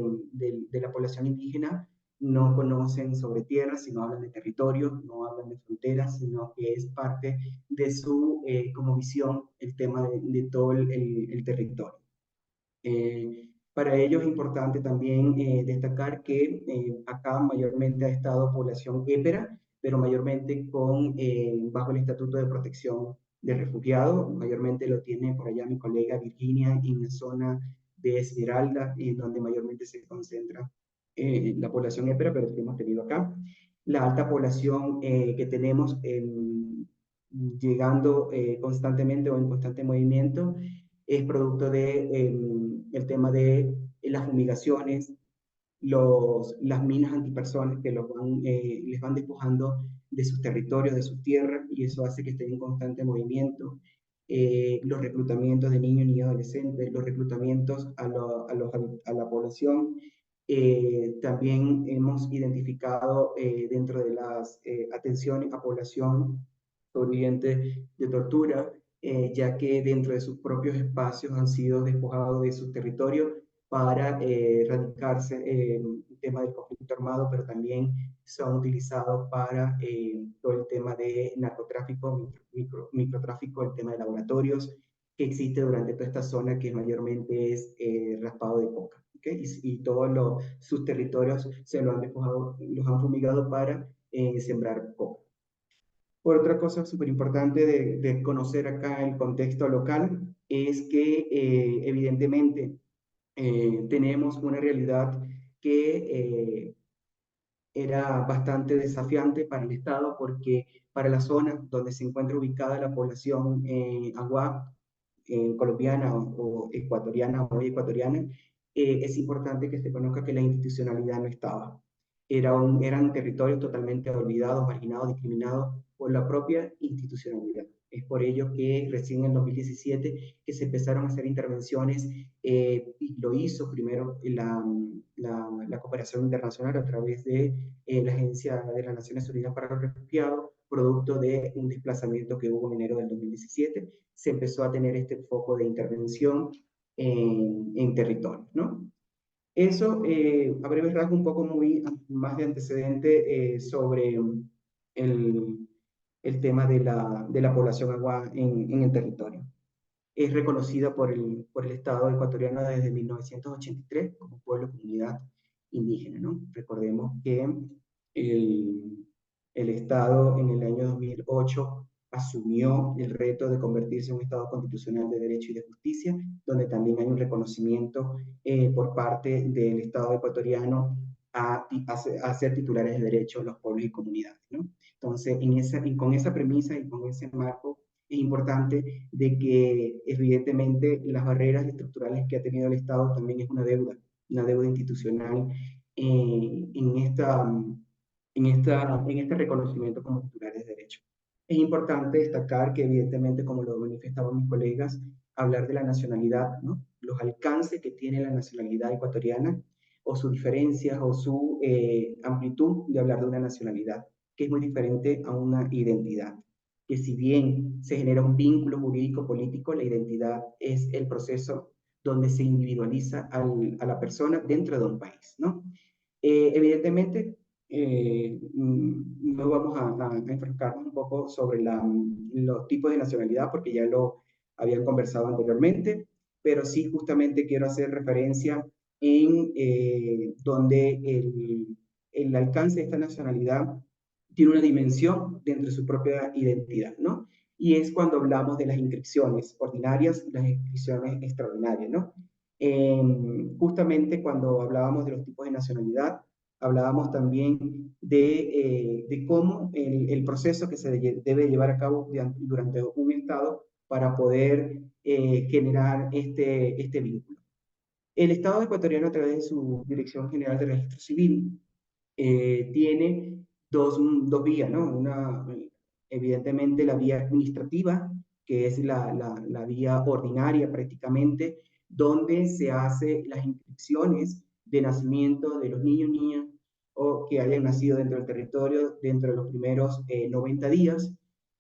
la población indígena, no conocen sobre tierra, sino hablan de territorio, no hablan de fronteras, sino que es parte de su como visión el tema de todo el territorio. Para ello es importante también destacar que acá mayormente ha estado población épera, pero mayormente bajo el Estatuto de Protección de Refugiados. Mayormente lo tiene por allá mi colega Virginia en la zona de Esmeralda, en donde mayormente se concentra la población épera, pero que hemos tenido acá. La alta población que tenemos llegando constantemente o en constante movimiento es producto el tema de las fumigaciones, las minas antipersonas que les van despojando de sus territorios, de sus tierras, y eso hace que estén en constante movimiento. Los reclutamientos de niños y adolescentes, los reclutamientos a la población. También hemos identificado dentro de las atenciones a población sobreviviente de tortura, ya que dentro de sus propios espacios han sido despojados de sus territorios para radicarse en el tema del conflicto armado, pero también son utilizados para todo el tema de narcotráfico, microtráfico, el tema de laboratorios que existe durante toda esta zona, que mayormente es raspado de coca. ¿Okay? Y todos sus territorios se lo han despojado, los han fumigado para sembrar coca. Por otra cosa súper importante de conocer acá el contexto local es que evidentemente tenemos una realidad que era bastante desafiante para el Estado, porque para la zona donde se encuentra ubicada la población agua colombiana o ecuatoriana o ecuatoriana, es importante que se conozca que la institucionalidad no estaba. Eran territorios totalmente olvidados, marginados, discriminados por la propia institucionalidad. Es por ello que recién en 2017 que se empezaron a hacer intervenciones, y lo hizo primero la cooperación internacional a través de la Agencia de las Naciones Unidas para los Refugiados, producto de un desplazamiento que hubo en enero del 2017. Se empezó a tener este foco de intervención en territorios, ¿no? Eso, a breve rasgo, un poco más de antecedente sobre el tema de la población agua en el territorio. Es reconocida por el Estado ecuatoriano desde 1983 como pueblo comunidad indígena, ¿no? Recordemos que el Estado en el año 2008 asumió el reto de convertirse en un Estado constitucional de derecho y de justicia, donde también hay un reconocimiento por parte del Estado ecuatoriano a ser titulares de derecho los pueblos y comunidades, ¿no? Entonces, con esa premisa y con ese marco, es importante de que evidentemente las barreras estructurales que ha tenido el Estado también es una deuda institucional en este reconocimiento como titulares de derecho. Es importante destacar que evidentemente, como lo manifestaban mis colegas, hablar de la nacionalidad, ¿no? Los alcances que tiene la nacionalidad ecuatoriana, o sus diferencias o su amplitud de hablar de una nacionalidad, que es muy diferente a una identidad. Que si bien se genera un vínculo jurídico-político, la identidad es el proceso donde se individualiza a la persona dentro de un país, ¿no? Evidentemente, no vamos a enfrascarnos un poco sobre los tipos de nacionalidad, porque ya lo habían conversado anteriormente, pero sí justamente quiero hacer referencia en donde el alcance de esta nacionalidad tiene una dimensión dentro de su propia identidad, ¿no? Y es cuando hablamos de las inscripciones ordinarias y las inscripciones extraordinarias, ¿no? Justamente cuando hablábamos de los tipos de nacionalidad, hablábamos también de cómo el proceso que se debe llevar a cabo durante un Estado para poder generar este vínculo. El Estado ecuatoriano, a través de su Dirección General de Registro Civil, tiene dos vías, ¿no? Evidentemente la vía administrativa, que es la vía ordinaria prácticamente, donde se hacen las inscripciones de nacimiento de los niños y niñas o que hayan nacido dentro del territorio dentro de los primeros 90 días,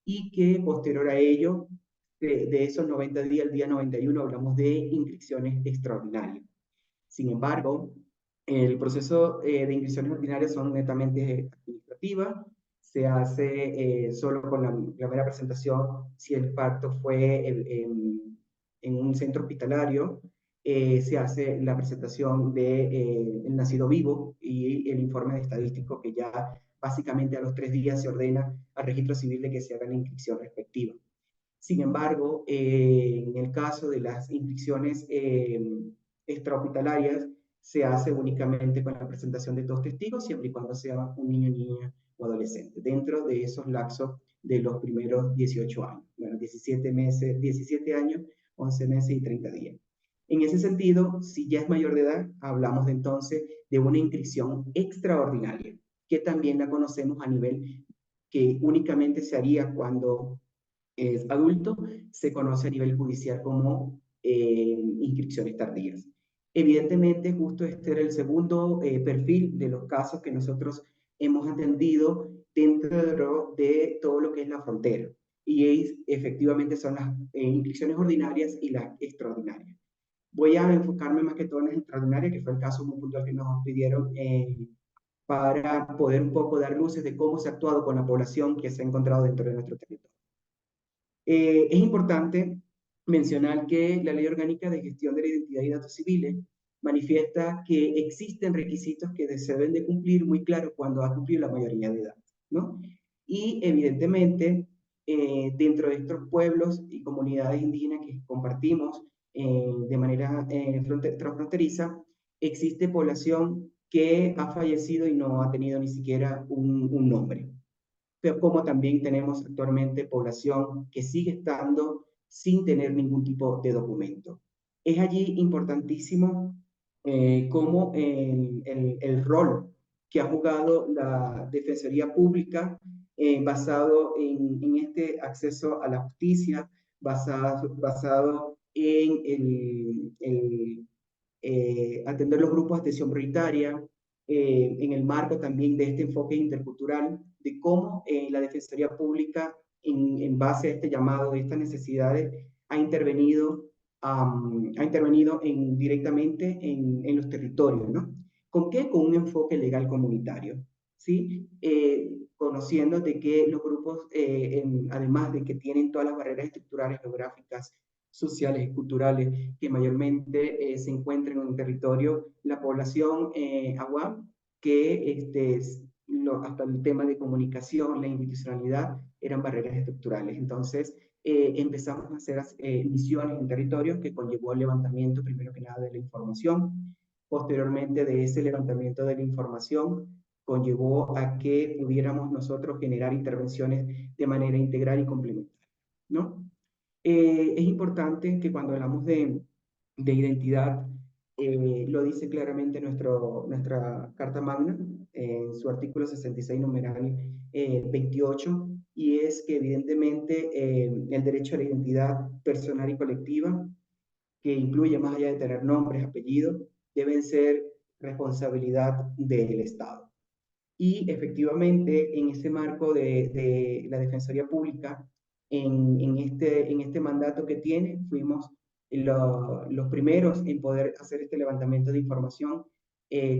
y que posterior a ello, de esos 90 días, el día 91, hablamos de inscripciones extraordinarias. Sin embargo, el proceso de inscripciones ordinarias son netamente administrativas, se hace solo con la mera presentación. Si el parto fue en un centro hospitalario, se hace la presentación de el nacido vivo y el informe estadístico, que ya básicamente a los 3 días se ordena al registro civil de que se haga la inscripción respectiva. Sin embargo, en el caso de las inscripciones extrahospitalarias, se hace únicamente con la presentación de 2 testigos, siempre y cuando sea un niño, niña o adolescente, dentro de esos lapsos de los primeros 18 años. Bueno, 17 meses, 17 años, 11 meses y 30 días. En ese sentido, si ya es mayor de edad, hablamos entonces de una inscripción extraordinaria, que también la conocemos a nivel que únicamente se haría cuando es adulto, se conoce a nivel judicial como inscripciones tardías. Evidentemente, justo este era el segundo perfil de los casos que nosotros hemos atendido dentro de todo lo que es la frontera. Y efectivamente son las inscripciones ordinarias y las extraordinarias. Voy a enfocarme más que todo en las extraordinarias, que fue el caso muy puntual que nos pidieron para poder un poco dar luces de cómo se ha actuado con la población que se ha encontrado dentro de nuestro territorio. Es importante mencionar que la Ley Orgánica de Gestión de la Identidad y Datos Civiles manifiesta que existen requisitos que se deben de cumplir muy claro cuando ha cumplido la mayoría de edad, ¿no? Y evidentemente, dentro de estos pueblos y comunidades indígenas que compartimos de manera transfronteriza, existe población que ha fallecido y no ha tenido ni siquiera un nombre, pero como también tenemos actualmente población que sigue estando sin tener ningún tipo de documento. Es allí importantísimo cómo el rol que ha jugado la Defensoría Pública basado en este acceso a la justicia, basado en atender los grupos de atención prioritaria, en el marco también de este enfoque intercultural, de cómo la Defensoría Pública, en base a este llamado, de estas necesidades, ha intervenido directamente en los territorios, ¿no? ¿Con qué? Con un enfoque legal comunitario, ¿sí? Conociendo de que los grupos, además de que tienen todas las barreras estructurales, geográficas, sociales y culturales que mayormente se encuentran en un territorio, la población aguam, que hasta el tema de comunicación, la institucionalidad, eran barreras estructurales. Entonces, empezamos a hacer misiones en territorios que conllevó el levantamiento, primero que nada, de la información. Posteriormente, de ese levantamiento de la información, conllevó a que pudiéramos nosotros generar intervenciones de manera integral y complementaria, ¿no? Es importante que cuando hablamos de identidad, lo dice claramente nuestra Carta Magna, en su artículo 66, numeral 28, y es que evidentemente el derecho a la identidad personal y colectiva, que incluye más allá de tener nombres, apellidos, deben ser responsabilidad del Estado. Y efectivamente, en ese marco de la Defensoría Pública, en este mandato que tiene, fuimos los primeros en poder hacer este levantamiento de información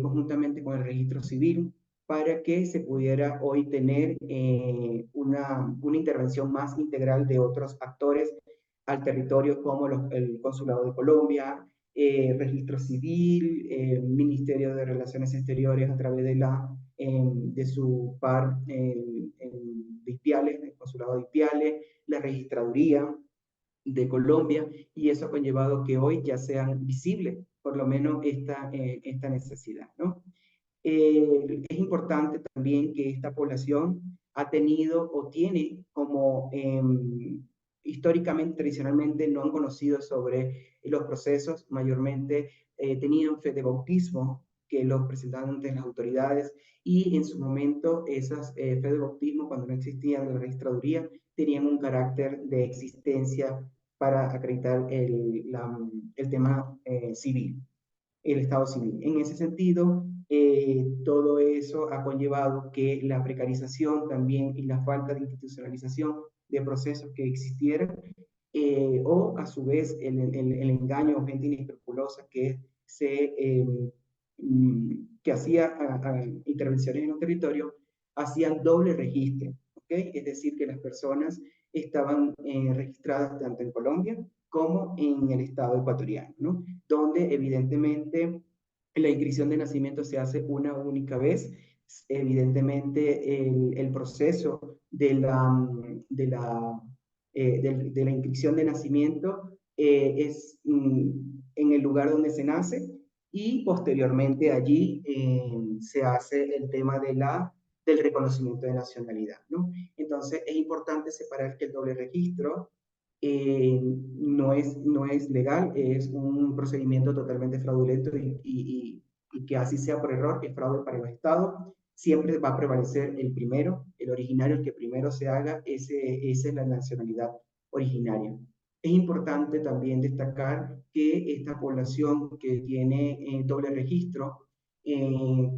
conjuntamente con el Registro Civil, para que se pudiera hoy tener una intervención más integral de otros actores al territorio, como el Consulado de Colombia, Registro Civil, Ministerio de Relaciones Exteriores a través de su par de Ipiales, el Consulado de Ipiales, la Registraduría de Colombia, y eso ha conllevado que hoy ya sean visibles, por lo menos, esta necesidad, ¿no? Es importante también que esta población ha tenido o tiene como históricamente, tradicionalmente, no han conocido sobre los procesos, mayormente tenían fe de bautismo que los presentaban ante las autoridades, y en su momento esas fe de bautismo, cuando no existía la registraduría, tenían un carácter de existencia para acreditar el tema civil, el Estado civil. En ese sentido, todo eso ha conllevado que la precarización también y la falta de institucionalización de procesos que existieran, o a su vez el engaño o gente inescrupulosa que hacía intervenciones en los territorios, hacían doble registro, ¿ok? Es decir, que las personas estaban registradas tanto en Colombia como en el Estado ecuatoriano, ¿no? Donde evidentemente la inscripción de nacimiento se hace una única vez. Evidentemente el proceso de la inscripción de nacimiento es en el lugar donde se nace, y posteriormente allí se hace el tema del reconocimiento de nacionalidad, ¿no? Entonces es importante separar que el doble registro no es legal, es un procedimiento totalmente fraudulento, y que así sea por error, es fraude para el Estado. Siempre va a prevalecer el primero, el originario, el que primero se haga, esa es la nacionalidad originaria. Es importante también destacar que esta población que tiene doble registro,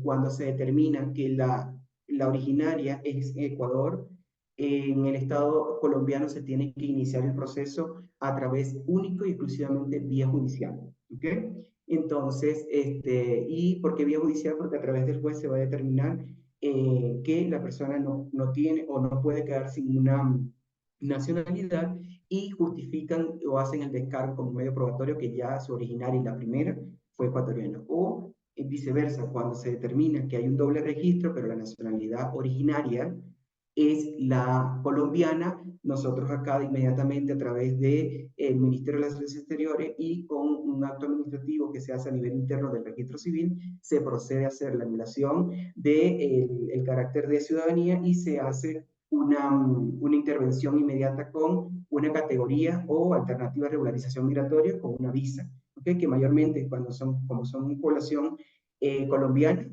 cuando se determina que la originaria es Ecuador, en el Estado colombiano se tiene que iniciar el proceso a través único y exclusivamente vía judicial, ¿ok? Entonces, ¿y por qué vía judicial? Porque a través del juez se va a determinar que la persona no tiene o no puede quedar sin una nacionalidad, y justifican o hacen el descargo como medio probatorio que ya su originaria y la primera fue ecuatoriana. O viceversa, cuando se determina que hay un doble registro, pero la nacionalidad originaria es la colombiana, nosotros acá inmediatamente a través del Ministerio de Relaciones Exteriores y con un acto administrativo que se hace a nivel interno del registro civil, se procede a hacer la anulación del carácter de ciudadanía, y se hace una intervención inmediata con una categoría o alternativa de regularización migratoria con una visa, ¿okay? Que mayormente como son población colombiana,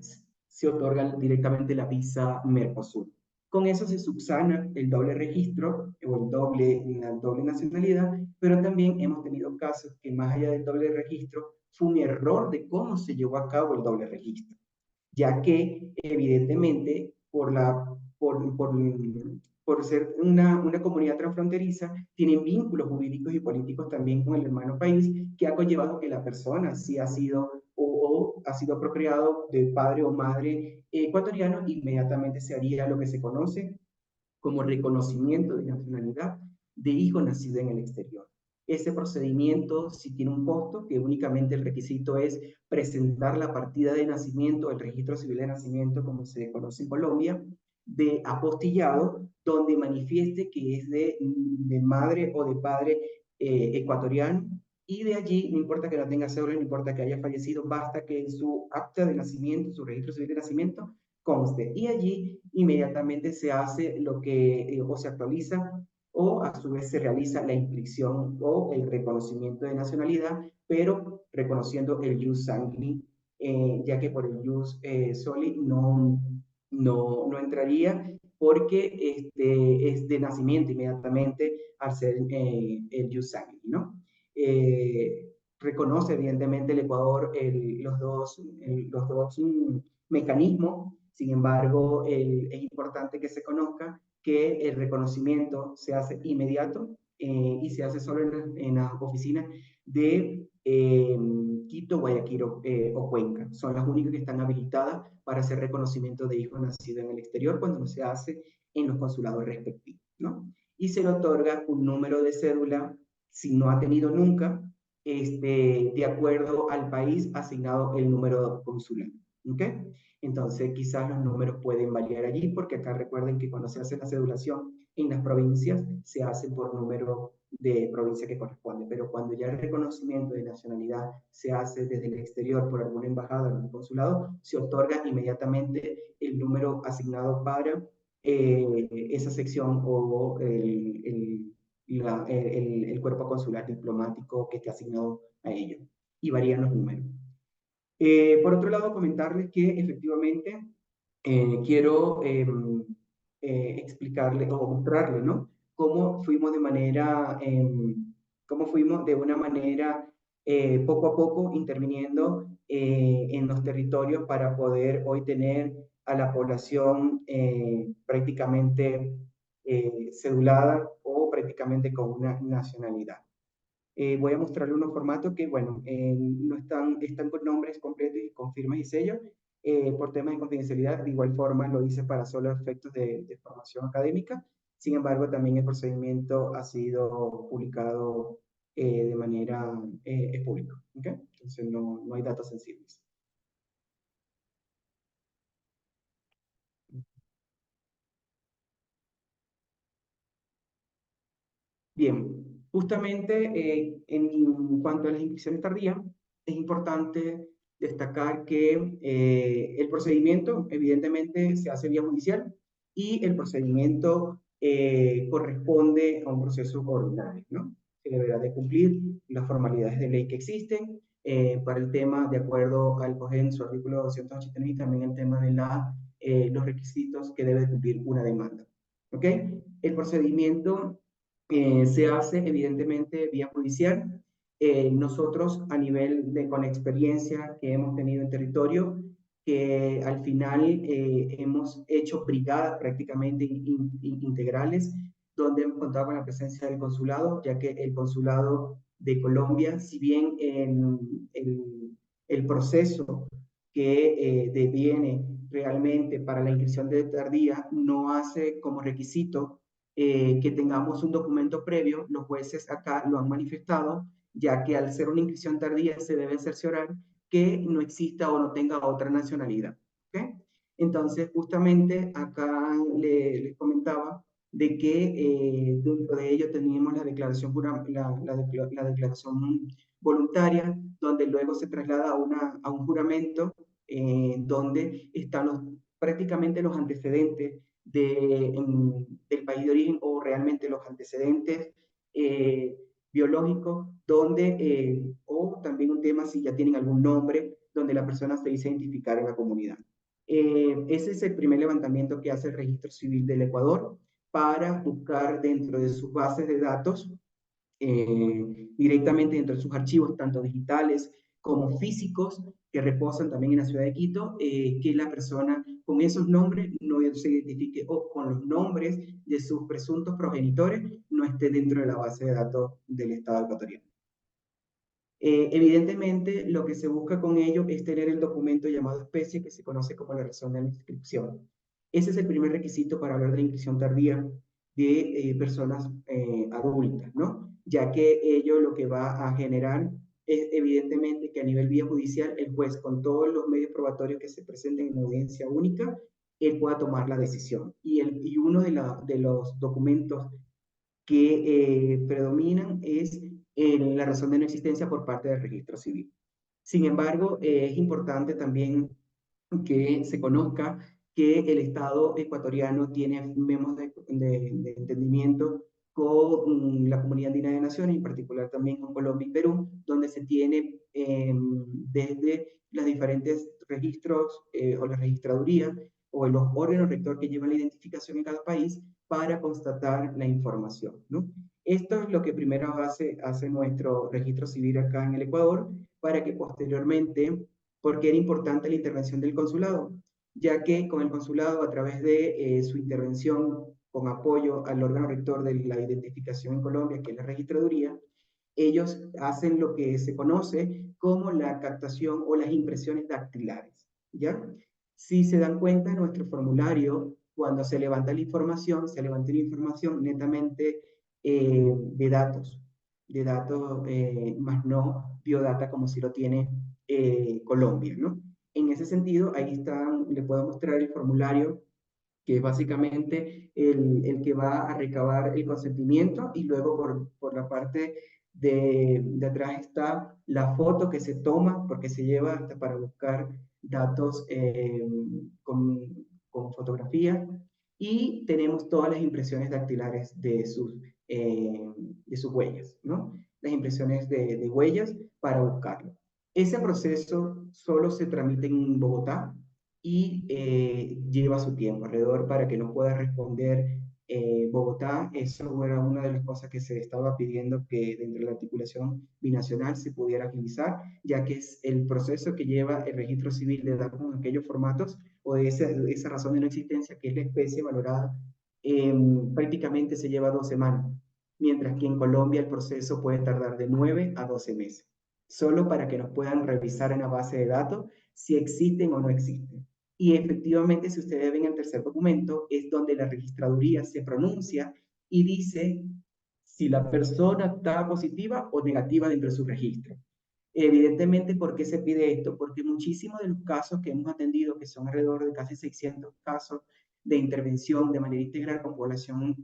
se otorga directamente la visa Mercosur. Con eso se subsana el doble registro o la doble nacionalidad, pero también hemos tenido casos que más allá del doble registro fue un error de cómo se llevó a cabo el doble registro, ya que evidentemente por ser una comunidad transfronteriza, tienen vínculos jurídicos y políticos también con el hermano país, que ha conllevado que la persona sí ha sido o ha sido procreado de padre o madre ecuatoriano, inmediatamente se haría lo que se conoce como reconocimiento de nacionalidad de hijo nacido en el exterior. Ese procedimiento sí tiene un costo, que únicamente el requisito es presentar la partida de nacimiento, el registro civil de nacimiento, como se conoce en Colombia, de apostillado, donde manifieste que es de madre o de padre ecuatoriano, y de allí, no importa que no tenga cédula, no importa que haya fallecido, basta que en su acta de nacimiento, su registro civil de nacimiento, conste. Y allí inmediatamente se hace lo que, o se actualiza, o a su vez se realiza la inscripción o el reconocimiento de nacionalidad, pero reconociendo el jus sanguinis, ya que por el jus soli no entraría, porque es de nacimiento inmediatamente al ser el jus sanguinis, ¿no? reconoce evidentemente el Ecuador los dos mecanismos. Sin embargo, es importante que se conozca que el reconocimiento se hace inmediato y se hace solo en las oficinas de Quito, Guayaquil o Cuenca. Son las únicas que están habilitadas para hacer reconocimiento de hijos nacidos en el exterior cuando no se hace en los consulados respectivos, ¿no? Y se le otorga un número de cédula si no ha tenido nunca, de acuerdo al país asignado el número consular. ¿Ok? Entonces, quizás los números pueden variar allí, porque acá recuerden que cuando se hace la cedulación en las provincias, se hace por número de provincia que corresponde, pero cuando ya el reconocimiento de nacionalidad se hace desde el exterior por alguna embajada o algún consulado, se otorga inmediatamente el número asignado para esa sección o el cuerpo consular diplomático que esté asignado a ello, y varían los números. Por otro lado, comentarles que efectivamente quiero explicarle o mostrarle, ¿no? Cómo fuimos de una manera poco a poco interviniendo en los territorios para poder hoy tener a la población prácticamente cedulada o prácticamente con una nacionalidad. Voy a mostrarle unos formatos que, bueno, no están con nombres completos y con firmas y sellos por temas de confidencialidad. De igual forma lo hice para solo efectos de formación académica. Sin embargo, también el procedimiento ha sido publicado de manera pública. ¿Okay? Entonces no hay datos sensibles. Bien, justamente en cuanto a las inscripciones tardías, es importante destacar que el procedimiento evidentemente se hace vía judicial y el procedimiento corresponde a un proceso ordinario, ¿no? Se deberá de cumplir las formalidades de ley que existen para el tema, de acuerdo al COGEN, su artículo 289, y también el tema de los requisitos que debe cumplir una demanda. ¿Ok? El procedimiento se hace evidentemente vía judicial. Nosotros a nivel de con experiencia que hemos tenido en territorio, que al final hemos hecho brigadas prácticamente integrales, donde hemos contado con la presencia del consulado, ya que el consulado de Colombia, si bien el proceso que deviene realmente para la inscripción de tardía no hace como requisito que tengamos un documento previo. Los jueces acá lo han manifestado, ya que al ser una inscripción tardía se debe cerciorar que no exista o no tenga otra nacionalidad. ¿Okay? Entonces, justamente acá les comentaba de que dentro de ello teníamos la declaración voluntaria, donde luego se traslada a un juramento donde están prácticamente los antecedentes del país de origen o realmente los antecedentes biológicos, o también un tema si ya tienen algún nombre donde la persona se dice identificar en la comunidad. Ese es el primer levantamiento que hace el Registro Civil del Ecuador para buscar dentro de sus bases de datos, directamente dentro de sus archivos, tanto digitales como físicos, que reposan también en la ciudad de Quito, que la persona con esos nombres no se identifique, o con los nombres de sus presuntos progenitores no esté dentro de la base de datos del Estado ecuatoriano. Evidentemente, lo que se busca con ello es tener el documento llamado especie, que se conoce como la razón de la inscripción. Ese es el primer requisito para hablar de la inscripción tardía de personas adultas, ¿no? Ya que ello lo que va a generar es evidentemente que a nivel vía judicial el juez, con todos los medios probatorios que se presenten en audiencia única, él pueda tomar la decisión. Y uno de los documentos que predominan es la razón de no existencia por parte del registro civil. Sin embargo, es importante también que se conozca que el Estado ecuatoriano tiene memos de entendimiento con la Comunidad Andina de Naciones, en particular también con Colombia y Perú, donde se tiene desde los diferentes registros o la registraduría o los órganos rector que llevan la identificación en cada país para constatar la información, ¿no? Esto es lo que primero hace nuestro registro civil acá en el Ecuador, para que posteriormente, porque era importante la intervención del consulado, ya que con el consulado, a través de su intervención con apoyo al órgano rector de la identificación en Colombia, que es la registraduría, ellos hacen lo que se conoce como la captación o las impresiones dactilares, ¿ya? Si se dan cuenta, en nuestro formulario, cuando se levanta la información, se levanta la información netamente de datos más no biodata como si lo tiene Colombia, ¿no? En ese sentido, ahí está, le puedo mostrar el formulario, que es básicamente el que va a recabar el consentimiento, y luego por la parte de atrás está la foto que se toma, porque se lleva hasta para buscar datos con fotografía, y tenemos todas las impresiones dactilares de sus huellas, ¿no? Las impresiones de huellas para buscarlo. Ese proceso solo se tramita en Bogotá, y lleva su tiempo alrededor para que nos pueda responder Bogotá. Eso era una de las cosas que se estaba pidiendo, que dentro de la articulación binacional se pudiera agilizar, ya que es el proceso que lleva el registro civil de datos en aquellos formatos, o de esa razón de no existencia, que es la especie valorada, prácticamente se lleva 2 semanas, mientras que en Colombia el proceso puede tardar de 9 a 12 meses, solo para que nos puedan revisar en la base de datos si existen o no existen. Y efectivamente, si ustedes ven el tercer documento, es donde la registraduría se pronuncia y dice si la persona está positiva o negativa dentro de su registro. Evidentemente, ¿por qué se pide esto? Porque muchísimos de los casos que hemos atendido, que son alrededor de casi 600 casos de intervención de manera integral con población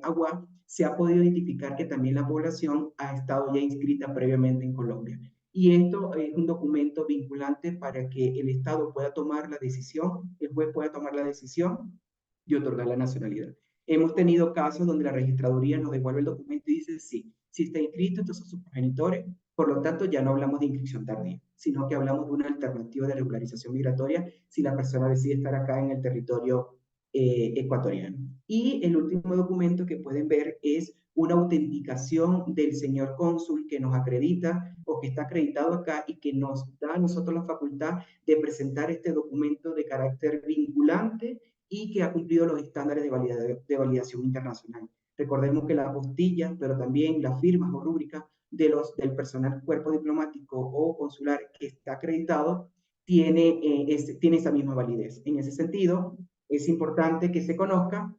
agua, se ha podido identificar que también la población ha estado ya inscrita previamente en Colombia. Y esto es un documento vinculante para que el Estado pueda tomar la decisión, el juez pueda tomar la decisión de otorgar la nacionalidad. Hemos tenido casos donde la registraduría nos devuelve el documento y dice, sí, si está inscrito, estos son sus progenitores, por lo tanto ya no hablamos de inscripción tardía, sino que hablamos de una alternativa de regularización migratoria si la persona decide estar acá en el territorio ecuatoriano. Y el último documento que pueden ver es una autenticación del señor cónsul que nos acredita o que está acreditado acá, y que nos da a nosotros la facultad de presentar este documento de carácter vinculante y que ha cumplido los estándares de validación internacional. Recordemos que la apostilla, pero también las firmas o rúbricas del personal cuerpo diplomático o consular que está acreditado tiene esa misma validez. En ese sentido, es importante que se conozca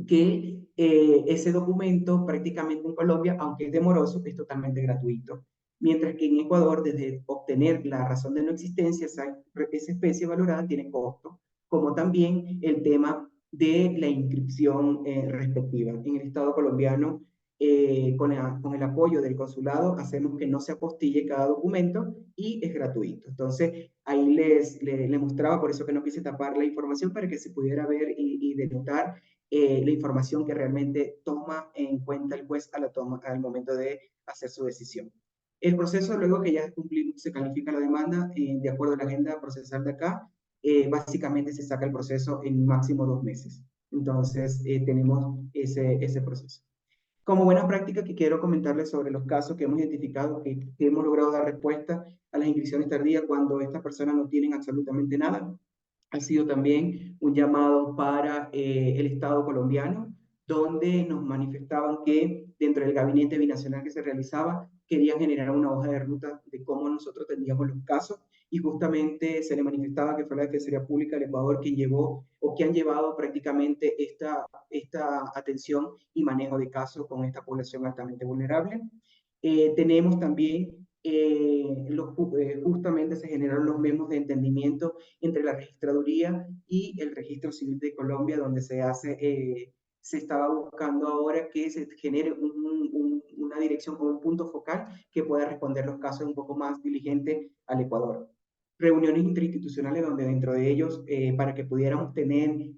que ese documento prácticamente en Colombia, aunque es demoroso, es totalmente gratuito, mientras que en Ecuador, desde obtener la razón de no existencia, esa especie valorada tiene costo, como también el tema de la inscripción respectiva. En el Estado colombiano, con el apoyo del consulado, hacemos que no se apostille cada documento y es gratuito. Entonces, ahí les mostraba, por eso que no quise tapar la información, para que se pudiera ver y denotar la información que realmente toma en cuenta el juez al momento de hacer su decisión. El proceso, luego que ya cumplimos, se califica la demanda de acuerdo a la agenda procesal de acá, básicamente se saca el proceso en máximo 2 meses. Entonces, tenemos ese proceso. Como buena práctica, que quiero comentarles sobre los casos que hemos identificado, que hemos logrado dar respuesta a las inscripciones tardías cuando estas personas no tienen absolutamente nada. Ha sido también un llamado para el Estado colombiano, donde nos manifestaban que dentro del gabinete binacional que se realizaba, querían generar una hoja de ruta de cómo nosotros tendríamos los casos, y justamente se le manifestaba que fue la Defensoría Pública del Ecuador quien llevó o que han llevado prácticamente esta atención y manejo de casos con esta población altamente vulnerable. Tenemos también justamente se generaron los memos de entendimiento entre la registraduría y el registro civil de Colombia, donde se estaba buscando ahora que se genere una dirección o un punto focal que pueda responder los casos un poco más diligente al Ecuador. Reuniones interinstitucionales donde dentro de ellos, para que pudiéramos tener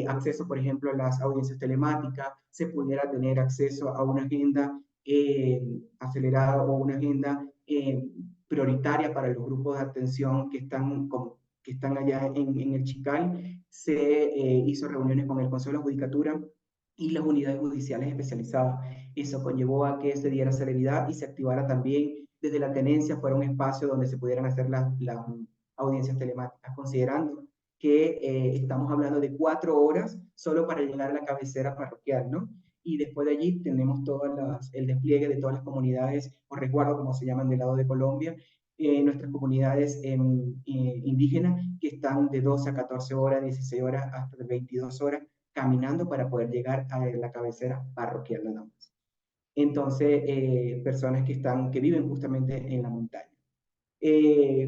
acceso, por ejemplo, a las audiencias telemáticas, se pudiera tener acceso a una agenda acelerada o una agenda prioritaria para los grupos de atención que están que están allá en el Chical, se hizo reuniones con el Consejo de la Judicatura y las unidades judiciales especializadas. Eso conllevó a que se diera celeridad y se activara también desde la tenencia, fuera un espacio donde se pudieran hacer las audiencias telemáticas, considerando que estamos hablando de 4 horas solo para llegar a la cabecera parroquial, ¿no? Y después de allí tenemos el despliegue de todas las comunidades o resguardo, como se llaman, del lado de Colombia, nuestras comunidades indígenas que están de 12 a 14 horas, 16 horas, hasta 22 horas caminando para poder llegar a la cabecera parroquial nada más. Entonces, personas que viven justamente en la montaña.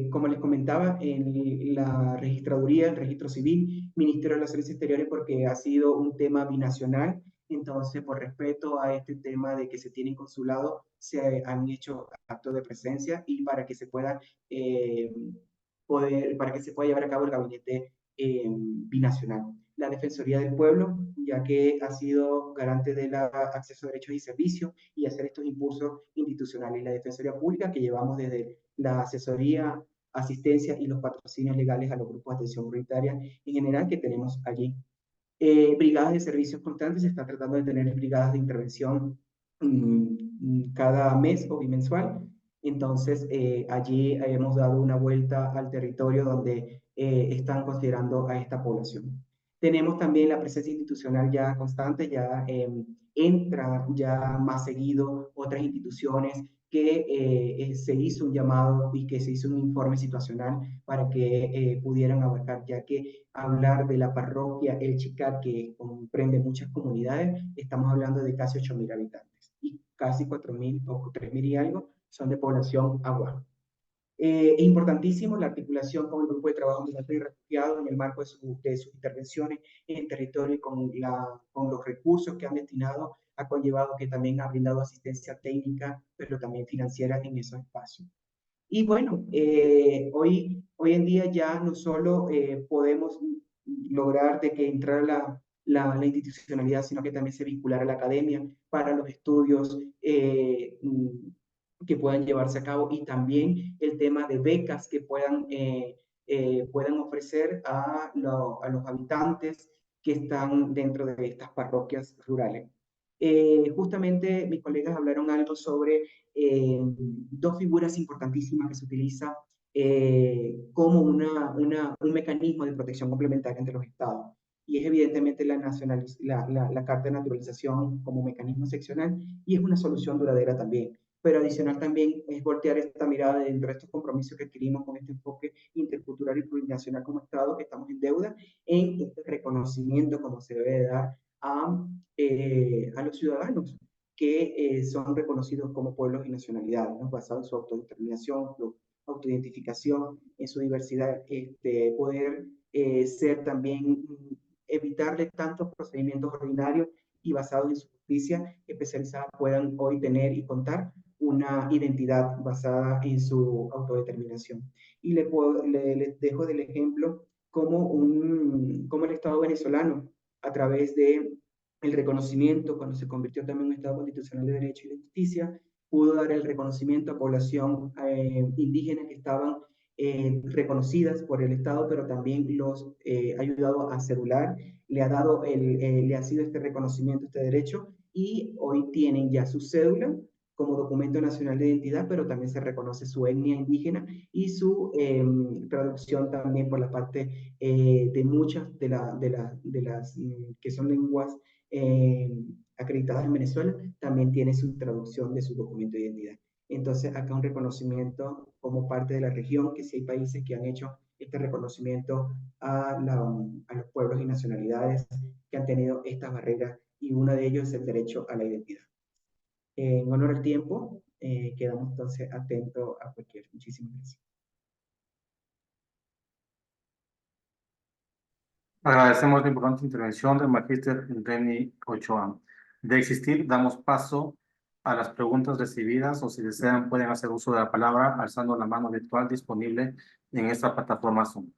Como les comentaba, en la registraduría, el registro civil, Ministerio de Relaciones Exteriores, porque ha sido un tema binacional, entonces por respeto a este tema de que se tienen consulado, se han hecho actos de presencia y para que se pueda eh, para que se pueda llevar a cabo el gabinete binacional. La Defensoría del Pueblo, ya que ha sido garante del acceso a derechos y servicios y hacer estos impulsos institucionales. La Defensoría Pública, que llevamos desde la asesoría, asistencia y los patrocinios legales a los grupos de atención prioritaria en general que tenemos allí. Brigadas de servicios constantes, se está tratando de tener brigadas de intervención cada mes o bimensual. Entonces, allí hemos dado una vuelta al territorio donde están considerando a esta población. Tenemos también la presencia institucional ya constante, ya entra ya más seguido otras instituciones que se hizo un llamado y que se hizo un informe situacional para que pudieran abarcar, ya que hablar de la parroquia El Chicar, que comprende muchas comunidades, estamos hablando de casi 8.000 habitantes y casi 4.000 o 3.000 y algo son de población agua. Es importantísimo la articulación con el grupo de trabajo migratorio y refugiados en el marco de sus intervenciones en el territorio y con los recursos que han destinado, ha conllevado que también ha brindado asistencia técnica, pero también financiera en esos espacios. Y bueno, hoy en día ya no solo podemos lograr de que entrara la institucionalidad, sino que también se vinculara a la academia para los estudios que puedan llevarse a cabo y también el tema de becas que puedan ofrecer a los habitantes que están dentro de estas parroquias rurales. Justamente mis colegas hablaron algo sobre dos figuras importantísimas que se utilizan como un mecanismo de protección complementaria entre los estados. Y es evidentemente la Carta de Naturalización como mecanismo seccional y es una solución duradera también. Pero adicional también es voltear esta mirada dentro de estos compromisos que adquirimos con este enfoque intercultural y plurinacional como Estado, que estamos en deuda, en este reconocimiento como se debe dar a los ciudadanos que son reconocidos como pueblos y nacionalidades, ¿no? Basados en su autodeterminación, su autoidentificación, en su diversidad, poder ser también, evitarle tantos procedimientos ordinarios y basados en su justicia especializada puedan hoy tener y contar una identidad basada en su autodeterminación. Y les dejo del ejemplo como el Estado venezolano, a través de el reconocimiento, cuando se convirtió también en un Estado constitucional de derecho y de justicia, pudo dar el reconocimiento a población indígena que estaban reconocidas por el Estado, pero también los ha ayudado a celular, le ha sido este reconocimiento, este derecho, y hoy tienen ya su cédula como documento nacional de identidad, pero también se reconoce su etnia indígena y su traducción también por la parte de muchas de las que son lenguas acreditadas en Venezuela, también tiene su traducción de su documento de identidad. Entonces, acá un reconocimiento como parte de la región, que sí hay países que han hecho este reconocimiento a los pueblos y nacionalidades que han tenido estas barreras, y uno de ellos es el derecho a la identidad. En honor al tiempo, quedamos entonces atentos a cualquier. Muchísimas gracias. Agradecemos la importante intervención del magíster Reni Ochoa. De existir, damos paso a las preguntas recibidas o si desean pueden hacer uso de la palabra alzando la mano virtual disponible en esta plataforma Zoom.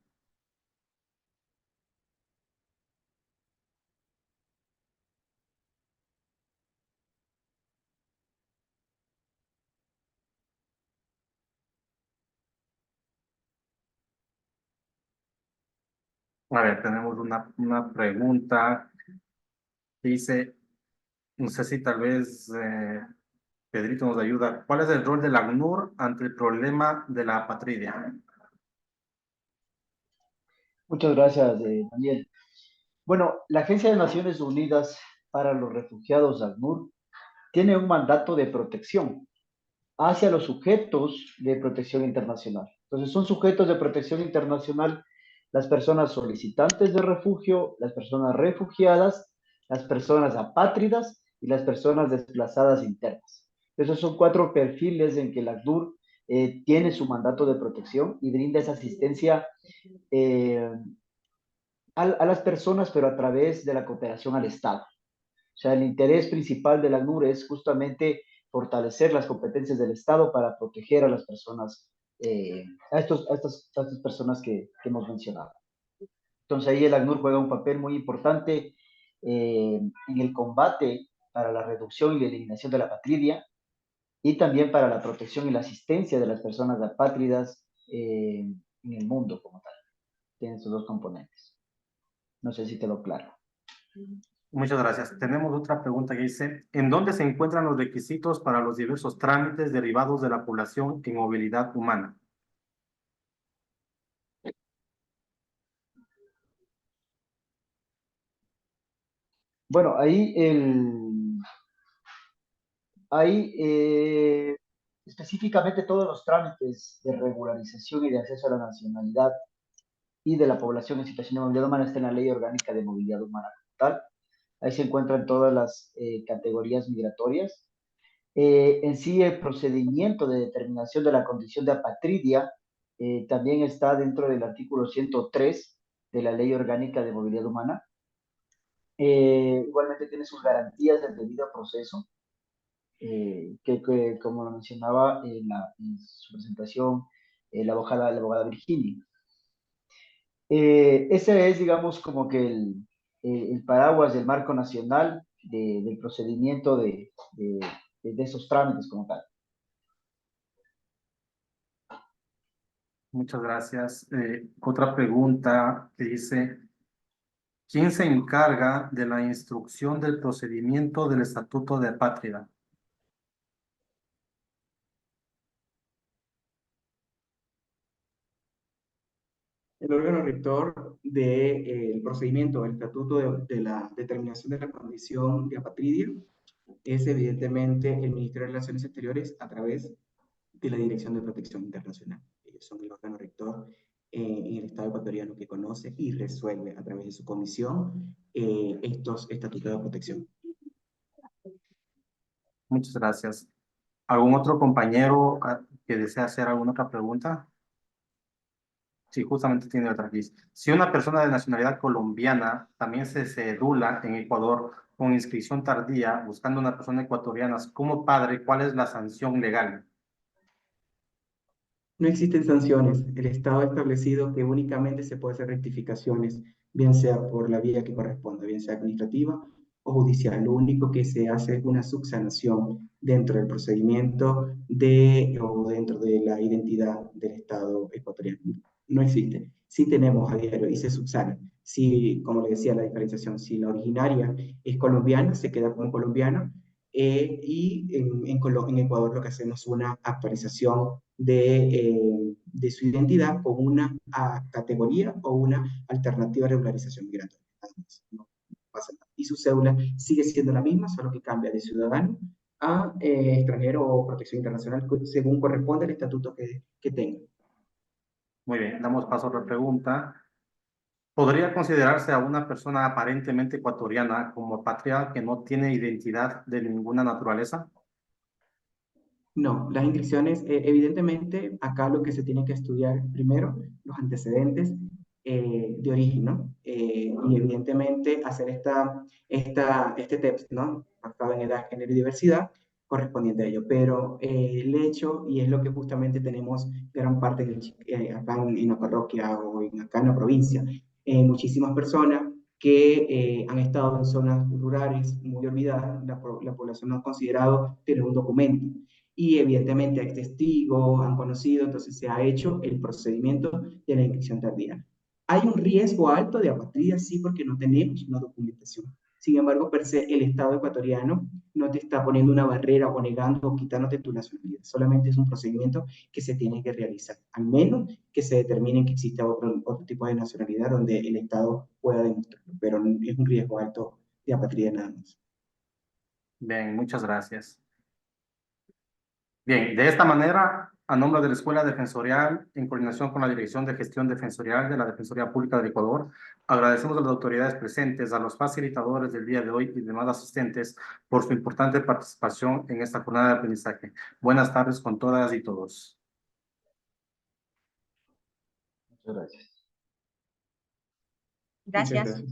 A ver, tenemos una pregunta que dice, no sé si tal vez Pedrito nos ayuda. ¿Cuál es el rol del ACNUR ante el problema de la apatridia? Muchas gracias, Daniel. Bueno, la Agencia de Naciones Unidas para los Refugiados, ACNUR, tiene un mandato de protección hacia los sujetos de protección internacional. Entonces, son sujetos de protección internacional las personas solicitantes de refugio, las personas refugiadas, las personas apátridas y las personas desplazadas internas. Esos son cuatro perfiles en que la ACNUR tiene su mandato de protección y brinda esa asistencia eh, a las personas, pero a través de la cooperación al Estado. O sea, el interés principal de la ACNUR es justamente fortalecer las competencias del Estado para proteger a las personas, a estas personas que hemos mencionado. Entonces ahí el ACNUR juega un papel muy importante en el combate para la reducción y la eliminación de la apatridia y también para la protección y la asistencia de las personas apátridas en el mundo como tal. Tienen esos dos componentes. No sé si te lo claro. Muchas gracias. Tenemos otra pregunta que dice, ¿en dónde se encuentran los requisitos para los diversos trámites derivados de la población en movilidad humana? Bueno, ahí específicamente todos los trámites de regularización y de acceso a la nacionalidad y de la población en situación de movilidad humana está en la Ley Orgánica de Movilidad Humana como tal. Ahí se encuentran todas las categorías migratorias. En sí, el procedimiento de determinación de la condición de apatridia también está dentro del artículo 103 de la Ley Orgánica de Movilidad Humana. Igualmente tiene sus garantías del debido proceso, como lo mencionaba en su presentación la abogada Virginia. Ese es, digamos, como que el paraguas del marco nacional del procedimiento de esos trámites como tal. Muchas gracias. Otra pregunta que dice, ¿quién se encarga de la instrucción del procedimiento del Estatuto de Apátrida? El órgano rector del procedimiento, el estatuto de la determinación de la condición de apatridia, es evidentemente el Ministerio de Relaciones Exteriores a través de la Dirección de Protección Internacional. Ellos son el órgano rector en el Estado ecuatoriano que conoce y resuelve a través de su comisión estos estatutos de protección. Muchas gracias. ¿Algún otro compañero que desea hacer alguna otra pregunta? Sí, justamente tiene otra aquí. Si una persona de nacionalidad colombiana también se cedula en Ecuador con inscripción tardía, buscando una persona ecuatoriana como padre, ¿cuál es la sanción legal? No existen sanciones. El Estado ha establecido que únicamente se puede hacer rectificaciones, bien sea por la vía que corresponda, bien sea administrativa o judicial. Lo único que se hace es una subsanación dentro del procedimiento o dentro de la identidad del Estado ecuatoriano. No existe. Sí tenemos a diario y se subsana. Si, como le decía, la diferenciación, si la originaria es colombiana, se queda como colombiana, y en Ecuador lo que hacemos es una actualización de su identidad con una categoría o una alternativa de regularización migratoria. No pasa nada. Y su cédula sigue siendo la misma, solo que cambia de ciudadano a extranjero o protección internacional, según corresponde al estatuto que tenga. Muy bien, damos paso a otra pregunta. ¿Podría considerarse a una persona aparentemente ecuatoriana como patria que no tiene identidad de ninguna naturaleza? No, las inscripciones, evidentemente, acá lo que se tiene que estudiar primero, los antecedentes de origen, ¿no? Y evidentemente hacer este test, ¿no? Basado en edad, género y diversidad, correspondiente a ello. Pero el hecho, y es lo que justamente tenemos gran parte acá en la parroquia o acá en la provincia, muchísimas personas que han estado en zonas rurales muy olvidadas, la población no ha considerado tener un documento y evidentemente hay testigos, han conocido, entonces se ha hecho el procedimiento de la inscripción tardía. Hay un riesgo alto de apatría, sí, porque no tenemos una documentación. Sin embargo, per se, el Estado ecuatoriano no te está poniendo una barrera o negando o quitándote tu nacionalidad. Solamente es un procedimiento que se tiene que realizar, al menos que se determine que exista otro tipo de nacionalidad donde el Estado pueda demostrarlo, pero es un riesgo alto de apatría nada más. Bien, muchas gracias. Bien, de esta manera, a nombre de la Escuela Defensorial, en coordinación con la Dirección de Gestión Defensorial de la Defensoría Pública del Ecuador, agradecemos a las autoridades presentes, a los facilitadores del día de hoy y demás asistentes por su importante participación en esta jornada de aprendizaje. Buenas tardes con todas y todos. Muchas gracias. Muchas Gracias. gracias.